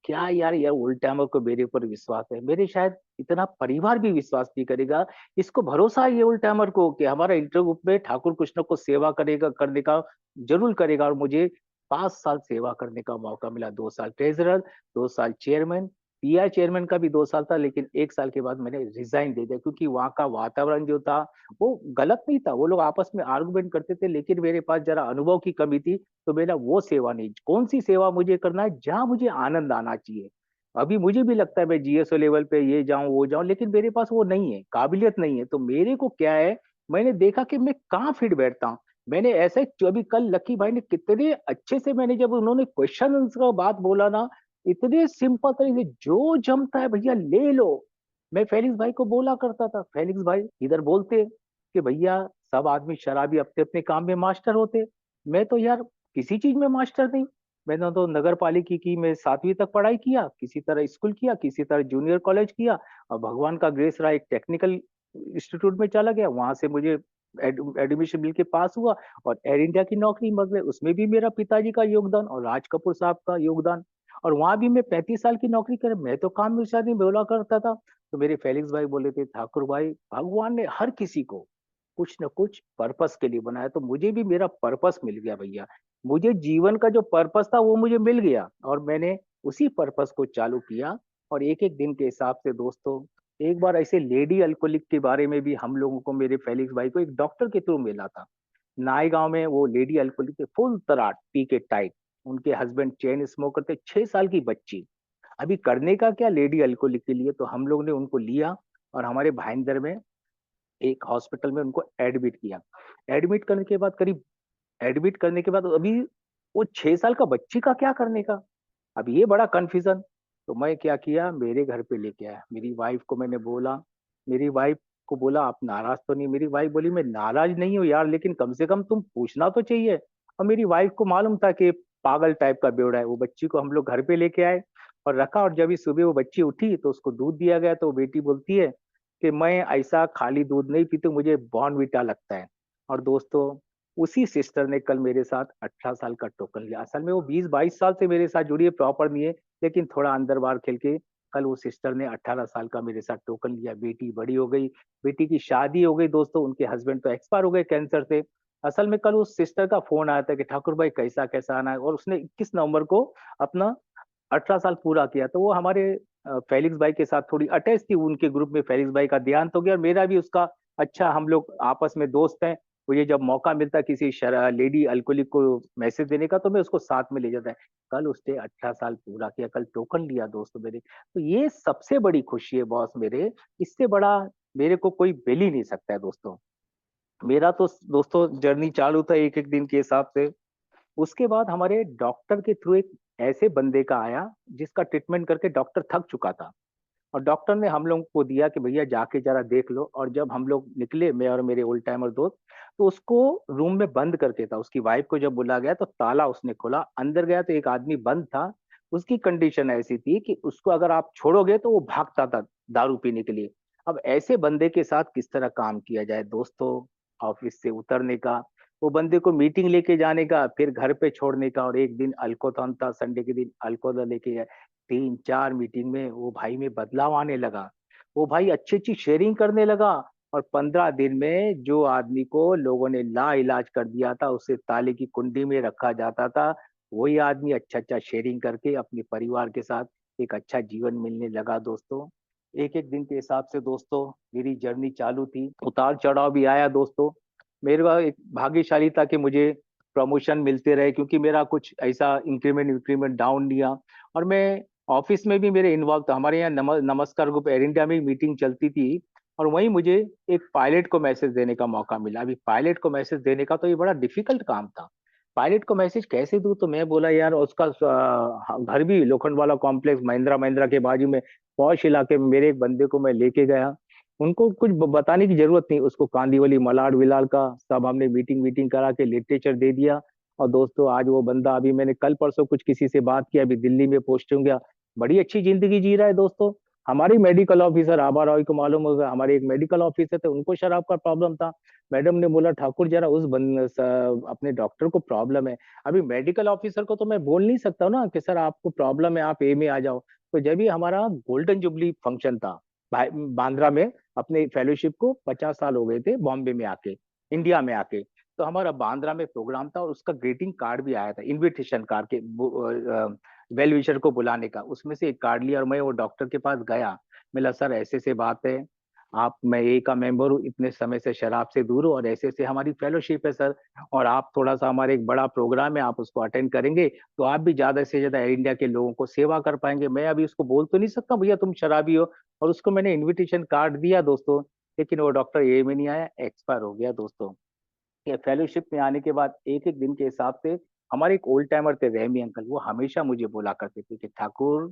क्या यार, यार ओल्ड टाइमर को मेरे ऊपर विश्वास है, मेरे शायद इतना परिवार भी विश्वास नहीं करेगा। इसको भरोसा है ये ओल्ड टाइमर को कि हमारा इंटर ग्रुप में ठाकुर कुछ ना कुछ सेवा करेगा, करने का जरूर करेगा। और मुझे 5 साल सेवा करने का मौका मिला, 2 साल ट्रेजरर, 2 साल चेयरमैन। पीआई चेयरमैन का भी 2 साल था, लेकिन 1 साल के बाद मैंने रिजाइन दे दिया क्योंकि वहाँ का वातावरण जो था वो गलत नहीं था। वो लोग आपस में आर्गुमेंट करते थे, लेकिन मेरे पास जरा अनुभव की कमी थी, तो मेरा वो सेवा नहीं। कौन सी सेवा मुझे करना है, जहाँ मुझे आनंद आना चाहिए। अभी मुझे भी लगता है मैं जीएसओ लेवल पे ये जाऊं वो जाऊं, लेकिन मेरे पास वो नहीं है, काबिलियत नहीं है। तो मेरे को क्या है, मैंने देखा कि मैं कहाँ फिट बैठता हूँ। मैंने ऐसे जो अभी कल लकी भाई ने कितने अच्छे से, मैंने जब उन्होंने क्वेश्चन का बात बोला ना, इतने सिंपल तरीके से, जो जमता है भैया ले लो। मैं फेलिक्स भाई को बोला करता था, फेलिक्स भाई इधर बोलते कि भैया सब आदमी शराबी अपने अपने काम में मास्टर होते, मैं तो यार किसी चीज में मास्टर नहीं। मैंने तो नगर पालिका की मैं 7वीं तक पढ़ाई किया, किसी तरह स्कूल किया, किसी तरह जूनियर कॉलेज किया, और भगवान का ग्रेस रहा एक टेक्निकल इंस्टीट्यूट में चला गया, वहां से मुझे एडमिशन मिल के पास हुआ और एयर इंडिया की नौकरी मिल गई। उसमें भी मेरा पिताजी का योगदान और राज कपूर साहब का योगदान। और वहां भी मैं 35 साल की नौकरी कर, मैं तो काम में शायद नहीं बोला करता था। तो मेरे फेलिक्स भाई बोले थे ठाकुर भाई, भगवान ने हर किसी को कुछ न कुछ पर्पस के लिए बनाया, तो मुझे भी मेरा पर्पस मिल गया भैया। मुझे जीवन का जो पर्पस था वो मुझे मिल गया और मैंने उसी पर्पस को चालू किया। और एक-एक दिन के हिसाब से दोस्तों, एक बार ऐसे लेडी अल्कोहलिक के बारे में भी हम लोगों को, मेरे फेलिक्स भाई को एक डॉक्टर के थ्रू मिला था। नाई गाँव में वो लेडी अल्कोहलिक थे, फुल तराट, पी के टाइट। उनके हस्बैंड चेन स्मोकर थे, 6 साल की बच्ची। अभी करने का क्या लेडी अल्कोहलिक के लिए, तो हम लोग ने उनको लिया और हमारे भाईंदर में एक हॉस्पिटल में उनको एडमिट किया। एडमिट करने के बाद करीब एडमिट करने के बाद अभी वो 6 साल का बच्ची का क्या करने का? अब ये बड़ा कन्फ्यूज़न। तो मैं क्या किया, मेरे घर पे लेके आया। मेरी वाइफ़ को मैंने बोला, मेरी वाइफ़ को बोला, "आप नाराज़ तो नहीं?" मेरी वाइफ़ बोली, "मैं नाराज़ नहीं हूँ यार, लेकिन कम से कम तुम पूछना तो चाहिए।" और मेरी वाइफ़ को मालूम था कि पागल टाइप का बेवड़ा है। वो बच्ची को हम लोग घर पे लेके आए और रखा, और जब भी सुबह वो बच्ची उठी तो उसको दूध दिया गया, तो वो बेटी बोलती है कि, "मैं ऐसा खाली दूध नहीं पीती हूँ, मुझे बॉर्नविटा लगता है।" और दोस्तों, उसी सिस्टर ने कल मेरे साथ 18 साल का टोकन लिया। असल में वो 20-22 साल से मेरे साथ जुड़ी है, प्रॉपर नहीं है, लेकिन थोड़ा अंदर-बाहर खेल के कल वो सिस्टर ने 18 साल का मेरे साथ टोकन लिया। बेटी बड़ी हो गई, बेटी की शादी हो गई दोस्तों, उनके हस्बैंड तो एक्सपायर हो गए कैंसर से। असल में कल उस सिस्टर का फ़ोन आया था कि ठाकुर भाई कैसा-कैसा आना है, और उसने 21 नवंबर को अपना 18 साल पूरा किया। तो वो हमारे फेलिक्स भाई के साथ थोड़ी अटैच थी, उनके ग्रुप में फेलिक्स भाई का देहांत हो गया, और मेरा भी उसका अच्छा, हम लोग आपस में दोस्त हैं। मुझे जब मौका मिलता है किसी लेडी अल्कोहलिक को मैसेज देने का, तो मैं उसको साथ में ले जाता है। कल उसने 18 साल पूरा किया, कल टोकन लिया दोस्तों मेरे। तो ये सबसे बड़ी खुशी है बॉस मेरे, इससे बड़ा मेरे को कोई मिल ही नहीं सकता है दोस्तों। मेरा तो दोस्तों जर्नी चालू था एक-एक दिन के हिसाब से। उसके बाद हमारे डॉक्टर के थ्रू एक ऐसे बंदे का आया, जिसका ट्रीटमेंट करके डॉक्टर थक चुका था। और डॉक्टर ने हम लोगों को दिया कि भैया जाके ज़रा देख लो, और जब हम लोग निकले, मैं और मेरे ओल्ड टाइमर दोस्त, तो उसको रूम में बंद करके था। उसकी वाइफ को जब बुलाया गया तो ताला उसने खोला, अंदर गया तो एक आदमी बंद था। उसकी कंडीशन ऐसी थी कि उसको अगर आप छोड़ोगे तो वो भागता था दारू पीने के लिए। अब ऐसे बंदे के साथ किस तरह काम किया जाए दोस्तों, ऑफिस से उतरने का, वो बंदे को मीटिंग लेके जाने का, फिर घर पे छोड़ने का, और एक दिन अल्कोथन था, संडे के दिन अल्कोहल लेके गए। 3-4 मीटिंग में वो भाई में बदलाव आने लगा। वो भाई अच्छी-अच्छी शेयरिंग करने लगा, और 15 दिन में जो आदमी को लोगों ने लाइलाज कर दिया था, उसे ताले की कुंडी में रखा जाता था, वही आदमी अच्छा-अच्छा शेयरिंग करके अपने परिवार के साथ एक अच्छा जीवन मिलने लगा दोस्तों। एक-एक दिन के हिसाब से दोस्तों मेरी जर्नी चालू थी, उतार-चढ़ाव भी आया दोस्तों। मेरा एक भाग्यशाली था कि मुझे प्रमोशन मिलते रहे, क्योंकि मेरा कुछ ऐसा इंक्रीमेंट-विक्रीमेंट डाउन नहीं आया, और मैं ऑफिस में भी मेरे इन्वॉल्व था। हमारे यहाँ नमस्कार ग्रुप एयर इंडिया में मीटिंग चलती थी, और वहीं मुझे एक पायलट को मैसेज देने का मौका मिला। अभी पायलट को मैसेज देने का तो ये बड़ा डिफिकल्ट काम था। पायलट को मैसेज कैसे दूँ? तो मैं बोला यार, उसका घर भी लोखंडवाला कॉम्प्लेक्स महिंद्रा के बाजू में, पॉश इलाके में, मेरे एक बंदे को मैं लेके गया। उनको कुछ बताने की जरूरत नहीं, उसको कांदीवली मलाड विलाल का सब हमने मीटिंग करा के लिटरेचर दे दिया। और दोस्तों आज वो बंदा, अभी मैंने कल परसों कुछ किसी से बात की, अभी दिल्ली में पोस्ट हो गया, बड़ी अच्छी ज़िंदगी जी रहा है दोस्तों। हमारे मेडिकल ऑफिसर आभा रॉय को मालूम होगा, हमारे एक मेडिकल ऑफिसर थे, उनको शराब का प्रॉब्लम था। मैडम ने बोला, ठाकुर ज़रा उस अपने डॉक्टर को प्रॉब्लम है। अभी मेडिकल ऑफिसर को तो मैं बोल नहीं सकता हूँ ना कि सर आपको प्रॉब्लम है, आप ए में आ जाओ। तो जब भी हमारा गोल्डन जुबली फंक्शन था, बांद्रा में, अपने फेलोशिप को 50 साल हो गए थे बॉम्बे में आके, इंडिया में आके। तो हमारा बांद्रा में प्रोग्राम था, और उसका ग्रीटिंग कार्ड भी आया था, इन्विटेशन कार्ड के वेल विशर को बुलाने का। उसमें से एक कार्ड लिया और मैं वो डॉक्टर के पास गया। बोला, सर ऐसे-ऐसे बात है, मैं ए का मेंबर हूँ, इतने समय से शराब से दूर हूँ, और ऐसे-ऐसे हमारी फेलोशिप है सर, और आप थोड़ा-सा, हमारा एक बड़ा प्रोग्राम है, आप उसको अटेंड करेंगे, तो आप भी ज़्यादा से ज़्यादा एयर इंडिया के लोगों को सेवा कर पाएँगे। मैं अभी उसको बोल तो नहीं सकता भैया तुम शराबी हो, और उसको मैंने इन्विटेशन कार्ड दिया दोस्तों, लेकिन वो डॉक्टर ए में नहीं आया, एक्सपायर हो गया दोस्तों। ये फेलोशिप में आने के बाद एक-एक दिन के हिसाब से, हमारे एक ओल्ड टाइमर थे रहमी अंकल, वो हमेशा मुझे बोला करते थे कि ठाकुर,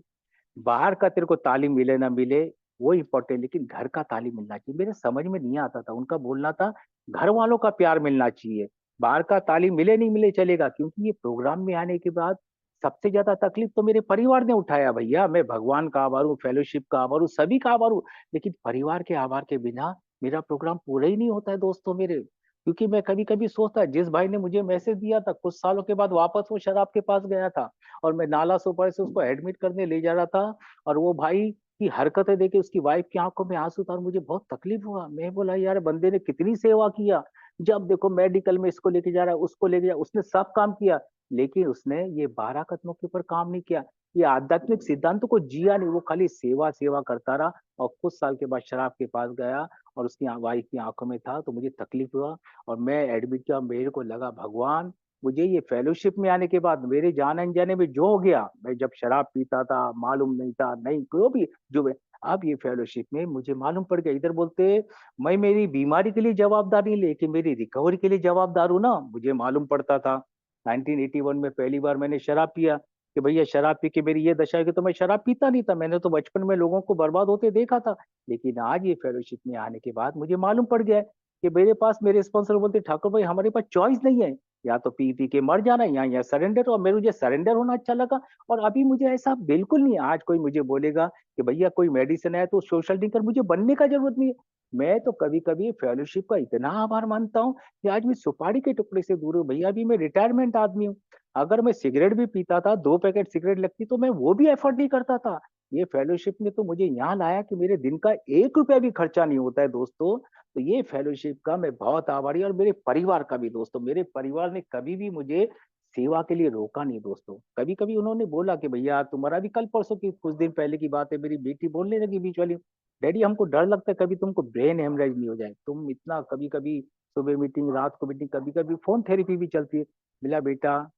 बाहर का तेरे को तालीम मिले ना मिले, वो इम्पोर्टेंट, लेकिन घर का तालीम मिलना चाहिए। मेरे समझ में नहीं आता था, उनका बोलना था, घर वालों का प्यार मिलना चाहिए, बाहर का तालीम मिले नहीं मिले चलेगा, क्योंकि ये प्रोग्राम में आने के बाद सबसे ज़्यादा तकलीफ तो मेरे परिवार ने उठाया भैया। मैं भगवान का आभार हूँ, फेलोशिप का आभार हूँ, सभी का आभार हूँ, लेकिन परिवार के आभार के बिना मेरा प्रोग्राम पूरा ही नहीं होता है दोस्तों मेरे। क्योंकि मैं कभी-कभी सोचता, जिस भाई ने मुझे मैसेज दिया था, कुछ सालों के बाद वापस वो शराब के पास गया था, और मैं नाला सुपारी से उसको एडमिट करने ले जा रहा था, और वो भाई की हरकतें देख के उसकी वाइफ की आँखों में आँसू था, और मुझे बहुत तकलीफ हुआ। मैं बोला, यार बंदे ने कितनी सेवा किया, जब देखो मेडिकल में इसको लेके जा रहा है, उसको लेके जा, उसने सब काम किया, लेकिन उसने ये 12 कदमों के ऊपर काम नहीं किया। ये आध्यात्मिक सिद्धांतों को जिया नहीं, वो खाली सेवा, सेवा करता रहा और कुछ साल के बाद शराब के पास गया और उसकी वाइफ की आँखों में था, तो मुझे तकलीफ हुआ और मैं एडमिट किया। मेरे को लगा भगवान, मुझे ये फेलोशिप में आने के बाद मेरे जाने-अनजाने में जो हो गया, मैं जब शराब पीता था, मालूम नहीं था, नहीं जो भी जो मैं अब ये फेलोशिप में मुझे मालूम पड़ गया। इधर बोलते मैं मेरी बीमारी के लिए जवाबदार नहीं, लेकिन मेरी रिकवरी के लिए जवाबदार हूँ ना, मुझे मालूम पड़ता था। 1981 में पहली बार मैंने शराब पिया कि भैया शराब पी के मेरी ये दशा है कि तो मैं शराब पीता नहीं था। मैंने तो बचपन में लोगों को बर्बाद होते देखा था। लेकिन आज ये फेलोशिप में आने के बाद मुझे मालूम पड़ गया है कि मेरे पास मेरे स्पॉन्सर बोलते ठाकुर भाई हमारे पास चॉइस नहीं है। या तो पी-पी के मर जाना है या सरेंडर और मुझे सरेंडर होना अच्छा लगा और अभी मुझे ऐसा बिल्कुल नहीं है। आज कोई मुझे बोलेगा कि भैया कोई मेडिसिन है तो सोशल ड्रिंकर मुझे बनने का जरूरत नहीं है। मैं तो कभी-कभी फेलोशिप का इतना आभार मानता हूँ कि आज मैं सुपारी के टुकड़े से दूर हूँ। भैया अभी मैं रिटायरमेंट आदमी हूँ। अगर मैं सिगरेट भी पीता था, 2 पैकेट सिगरेट लगती तो मैं वो भी अफ़ोर्ड नहीं करता था। ये फेलोशिप ने तो मुझे यहाँ लाया कि मेरे दिन का ₹1 भी खर्चा नहीं होता है दोस्तों। तो ये फेलोशिप का मैं बहुत आभारी और मेरे परिवार का भी दोस्तों। मेरे परिवार ने कभी भी मुझे सेवा के लिए रोका नहीं दोस्तों। कभी-कभी उन्होंने बोला कि भैया तुम्हारा भी कल-परसों की कुछ दिन पहले की बात है, मेरी बेटी बोलने लगी बीच वाली, डैडी हमको डर लगता है कभी तुमको ब्रेन हेमरेज नहीं हो जाए। तुम इतना कभी-कभी सुबह मीटिंग, रात को मीटिंग, कभी-कभी फ़ोन थेरेपी भी चलती है। बोला बेटा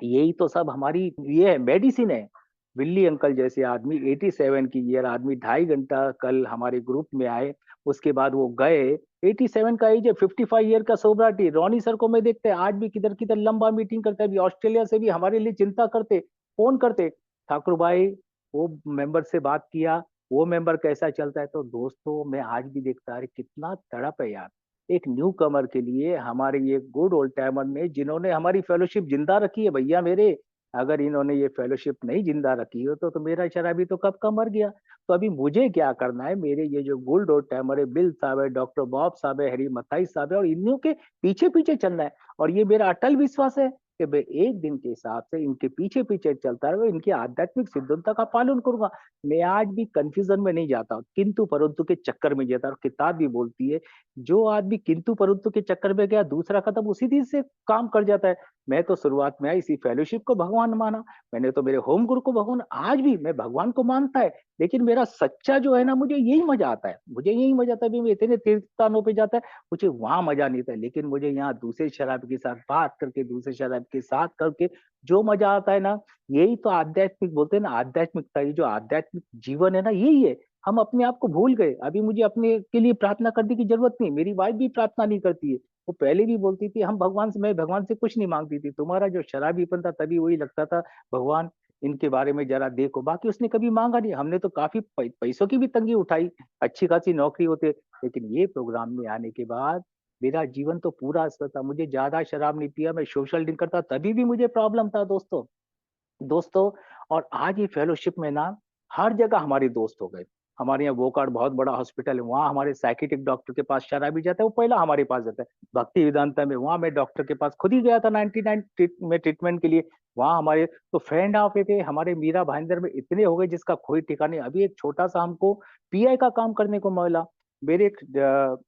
यही तो सब हमारी ये है मेडिसिन है। बिल्ली अंकल जैसे आदमी 87 की ईयर आदमी 2.5 घंटा कल हमारे ग्रुप में आए, उसके बाद वो गए। 87 का एज है, 55 ईयर का सोब्राटी। रॉनी सर को मैं देखते हैं आज भी किधर-किधर लंबा मीटिंग करते हैं, अभी ऑस्ट्रेलिया से भी हमारे लिए चिंता करते, फ़ोन करते, ठाकुर भाई वो मेंबर से बात किया, वो मेंबर कैसा चलता है? तो दोस्तों मैं आज भी देखता अरे कितना तड़प है यार। एक न्यू कमर के लिए हमारे ये गुड ओल्ड टाइमर ने जिन्होंने हमारी फेलोशिप जिंदा रखी है भैया मेरे, अगर इन्होंने ये फेलोशिप नहीं जिंदा रखी हो तो मेरा शराबी तो कब का मर गया। तो अभी मुझे क्या करना है, मेरे ये जो गुड ओल्ड टाइमर है, बिल साहब है, डॉक्टर बॉब साहब है, हरी मथाई साहब है और इन्हीं के पीछे पीछे चलना है। और ये मेरा अटल विश्वास है कि मैं एक दिन के हिसाब से इनके पीछे पीछे चलता रहूंगा, इनकी आध्यात्मिक सिद्धांतों का पालन करूंगा। मैं आज भी कंफ्यूजन में नहीं जाता, किंतु परंतु के चक्कर में जाता। और किताब भी बोलती है जो आदमी किंतु परंतु के चक्कर में गया दूसरा कदम उसी दिन से काम कर जाता है। मैं तो शुरुआत में इसी फेलोशिप को भगवान माना, मैंने तो मेरे होम गुरु को भगवान, आज भी मैं भगवान को मानता है। लेकिन मेरा सच्चा जो है ना, मुझे यही मजा आता है, मुझे यही मजा आता है। अभी मैं इतने तीर्थ स्थानों पे जाता है, मुझे वहां मजा नहीं था, लेकिन मुझे यहाँ दूसरे शराब के साथ बात करके, दूसरे शराब के साथ करके जो मजा आता है ना, यही तो आध्यात्मिक बोलते हैं ना, आध्यात्मिकता, ये जो आध्यात्मिक जीवन है ना, यही है। हम अपने आप को भूल गए। अभी मुझे अपने के लिए प्रार्थना करने की जरूरत नहीं, मेरी वाइफ भी प्रार्थना नहीं करती है। वो पहले भी बोलती थी हम भगवान से, मैं भगवान से कुछ नहीं मांगती थी, तुम्हारा जो शराबीपन था तभी वही लगता था भगवान इनके बारे में जरा देखो, बाकी उसने कभी मांगा नहीं। हमने तो काफी पैसों की भी तंगी उठाई, अच्छी खासी नौकरी होते, लेकिन ये प्रोग्राम में आने के बाद मेरा जीवन तो पूरा असर था। मुझे ज्यादा शराब नहीं पिया, मैं सोशल ड्रिंक करता तभी भी मुझे प्रॉब्लम था दोस्तों। दोस्तों और आज ये फेलोशिप में ना हर जगह हमारे दोस्त हो गए। हमारे यहाँ वोकार्ड बहुत बड़ा हॉस्पिटल है, वहाँ हमारे साइकियाट्रिक डॉक्टर के पास शराबी जाता है, वो पहला हमारे पास जाता है। भक्ति वेदांता में वहाँ मैं डॉक्टर के पास खुद ही गया था 99 में ट्रीटमेंट के लिए। वहाँ हमारे तो फ्रेंड ऑफ थे, हमारे मीरा भाईंदर में इतने हो गए जिसका कोई ठिकाना नहीं। अभी एक छोटा-सा हमको पीआई का काम करने को मिला। मेरे एक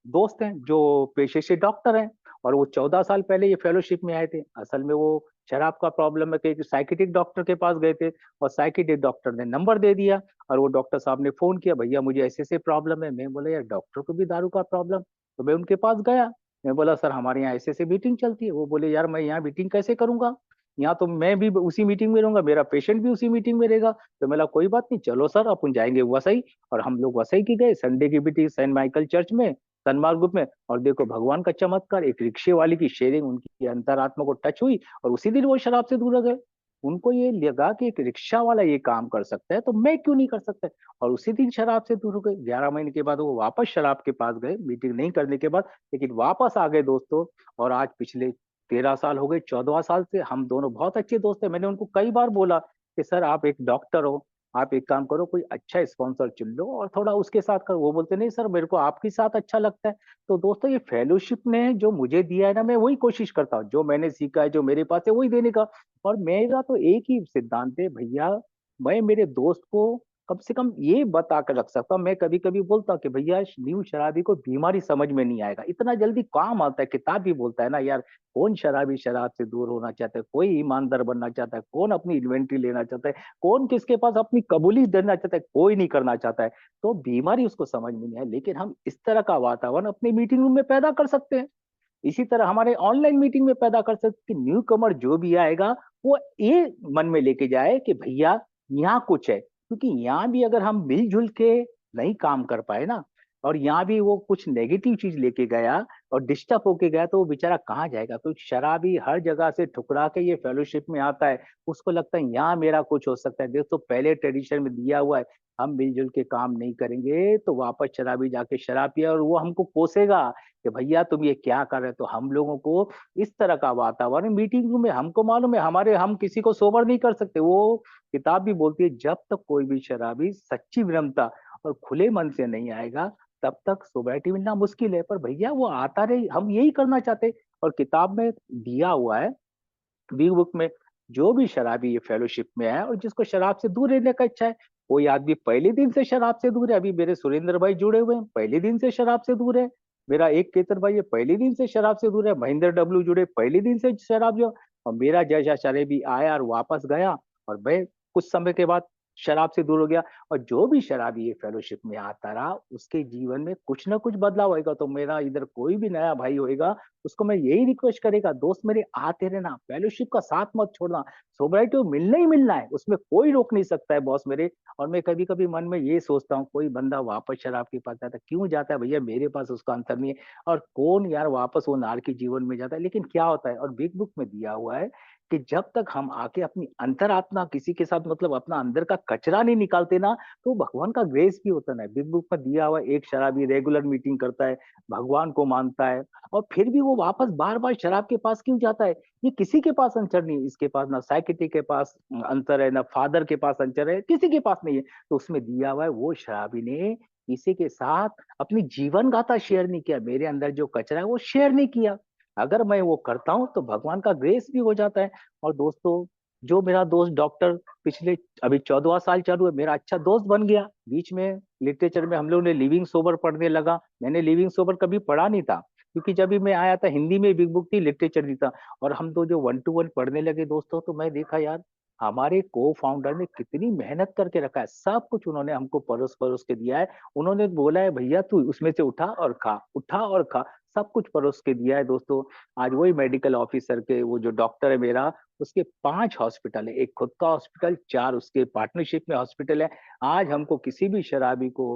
दोस्त हैं जो पेशे से डॉक्टर हैं और वो 14 साल पहले ये फेलोशिप में आए थे। असल में वो शराब का प्रॉब्लम है कि साइकियाट्रिक डॉक्टर के पास गए थे और साइकियाट्रिक डॉक्टर ने नंबर दे दिया और वो डॉक्टर साहब ने फ़ोन किया, भैया मुझे ऐसे-ऐसे प्रॉब्लम है। मैं बोला यार डॉक्टर को भी दारू का प्रॉब्लम? तो मैं उनके पास गया। मैं बोला सर हमारे यहाँ ऐसे-ऐसे मीटिंग चलती है। वो बोले यार मैं यहाँ मीटिंग कैसे करूँगा? यहाँ तो मैं भी उसी मीटिंग में रहूँगा, मेरा पेशेंट भी उसी मीटिंग में रहेगा। तो मैं बोला कोई बात नहीं, चलो सर अपन जाएँगे वसई। और हम लोग वसई की गए संडे की मीटिंग सेंट माइकल चर्च में, सनमार्ग ग्रुप में। और देखो भगवान का चमत्कार, एक रिक्शे वाले की शेयरिंग उनकी अंतरात्मा को टच हुई और उसी दिन वो शराब से दूर हो गए। उनको ये लगा कि एक रिक्शा वाला ये काम कर सकता है, तो मैं क्यों नहीं कर सकता? और उसी दिन शराब से दूर हो गए। 11 महीने के बाद वो वापस शराब के पास गए, मीटिंग नहीं करने के बाद, लेकिन वापस आ गए दोस्तों। और आज पिछले 13 साल हो गए, 14वाँ साल से हम दोनों बहुत अच्छे दोस्त हैं। मैंने उनको कई बार बोला कि सर आप एक डॉक्टर हो, आप एक काम करो कोई अच्छा स्पॉन्सर चुन लो और थोड़ा उसके साथ करो। वो बोलते नहीं सर मेरे को आपके साथ अच्छा लगता है। तो दोस्तों ये फेलोशिप ने जो मुझे दिया है ना, मैं वही कोशिश करता हूँ, जो मैंने सीखा है, जो मेरे पास है वही देने का। और मेरा तो एक ही सिद्धांत है भैया, मैं मेरे दोस्त को कम से कम ये बता कर रख सकता हूँ। मैं कभी-कभी बोलता हूँ कि भैया न्यू शराबी को बीमारी समझ में नहीं आएगा, इतना जल्दी काम आता है। किताब भी बोलता है ना यार, कौन शराबी शराब से दूर होना चाहता है, कोई ईमानदार बनना चाहता है, कौन अपनी इन्वेंटरी लेना चाहता है, कौन किसके पास अपनी कबूली देना चाहता है, कोई नहीं करना चाहता है। तो बीमारी उसको समझ में नहीं है, लेकिन हम इस तरह का वातावरण अपने मीटिंग रूम में पैदा कर सकते हैं। इसी तरह हमारे ऑनलाइन मीटिंग में पैदा कर सकते कि न्यू कमर जो भी आएगा वो ये मन में लेके जाए कि भैया यहाँ कुछ है, क्योंकि यहाँ भी अगर हम मिलजुल के नहीं काम कर पाए ना, और यहाँ भी वो कुछ नेगेटिव चीज लेके गया और डिस्टर्ब होके गया, तो वो बेचारा कहाँ जाएगा। तो शराबी हर जगह से ठुकरा के ये फेलोशिप में आता है, उसको लगता है यहाँ मेरा कुछ हो सकता है। देखो पहले ट्रेडिशन में दिया हुआ है, हम मिलजुल के काम नहीं करेंगे तो वापस शराबी जाके शराब पिया और वो हमको कोसेगा कि भैया तुम ये क्या कर रहे हो। तो हम लोगों को इस तरह का वातावरण मीटिंग रूम में, हमको मालूम है हमारे, हम किसी को सोबर नहीं कर सकते। वो किताब भी बोलती है जब तक कोई भी शराबी सच्ची विनम्रता और खुले मन से नहीं आएगा तब तक सोसाइटी मिलना मुश्किल है। पर भैया वो आता रहे, हम यही करना चाहते हैं। और किताब में दिया हुआ है, बिग बुक में, जो भी शराबी ये फेलोशिप में है और जिसको शराब से दूर रहने का इच्छा है, कोई आदमी पहले दिन से शराब से दूर है। अभी मेरे सुरेंद्र भाई जुड़े हुए हैं, पहले दिन से शराब से दूर है। मेरा एक केतन भाई है, पहले दिन से शराब से दूर है। महेंद्र डब्लू जुड़े, पहले दिन से शराब जो। और मेरा जैसा शराबी आया और वापस गया, और मैं कुछ समय के बाद शराब से दूर हो गया। और जो भी शराबी ये फेलोशिप में आता रहा उसके जीवन में कुछ ना कुछ बदलाव होगा। तो मेरा इधर कोई भी नया भाई होएगा, उसको मैं यही रिक्वेस्ट करेगा, दोस्त मेरे आते रहना, फेलोशिप का साथ मत छोड़ना। सोसाइटी को मिलना ही मिलना है, उसमें कोई रोक नहीं सकता है बॉस मेरे। और मैं कभी कभी मन में ये सोचता हूँ, कोई बंदा वापस शराब के पास जाता है, क्यों जाता है भैया, मेरे पास उसका आंसर नहीं है। और कौन यार वापस वो नार के जीवन में जाता है। लेकिन क्या होता है, और बिग बुक में दिया हुआ है कि जब तक हम आके अपनी अंतरात्मा किसी के साथ, मतलब अपना अंदर का कचरा नहीं निकालते ना, तो भगवान का ग्रेस भी होता है। बिग बुक में दिया हुआ है, एक शराबी रेगुलर मीटिंग करता है, भगवान को मानता है, और फिर भी वो वापस बार बार शराब के पास क्यों जाता है। ये किसी के पास आंसर नहीं है। इसके पास ना साइकिट्री के पास आंसर है, ना फादर के पास आंसर है, किसी के पास नहीं है। तो उसमें दिया हुआ है, वो शराबी ने किसी के साथ अपनी जीवन गाथा शेयर नहीं किया, मेरे अंदर जो कचरा है वो शेयर नहीं किया। अगर मैं वो करता हूँ तो भगवान का ग्रेस भी हो जाता है। और दोस्तों, जो मेरा दोस्त डॉक्टर पिछले अभी 14वां साल चालू है, मेरा अच्छा दोस्त बन गया। बीच में लिटरेचर में हम लोग ने लिविंग सोबर पढ़ने लगा। मैंने लिविंग सोबर कभी पढ़ा नहीं था, क्योंकि जब भी मैं आया था हिंदी में बिग बुक थी, लिटरेचर नहीं था। और हम तो जो 1 to 1 पढ़ने लगे दोस्तों, तो मैं देखा यार हमारे को फाउंडर ने कितनी मेहनत करके रखा है। सब कुछ उन्होंने हमको परोस परोस के दिया है। उन्होंने बोला है भैया तू उसमें से उठा और खा, उठा और खा, सब कुछ परोस के दिया है दोस्तों। आज वही मेडिकल ऑफिसर के वो जो डॉक्टर है मेरा, उसके 5 हॉस्पिटल है, एक खुद का हॉस्पिटल, 4 उसके पार्टनरशिप में हॉस्पिटल है। आज हमको किसी भी शराबी को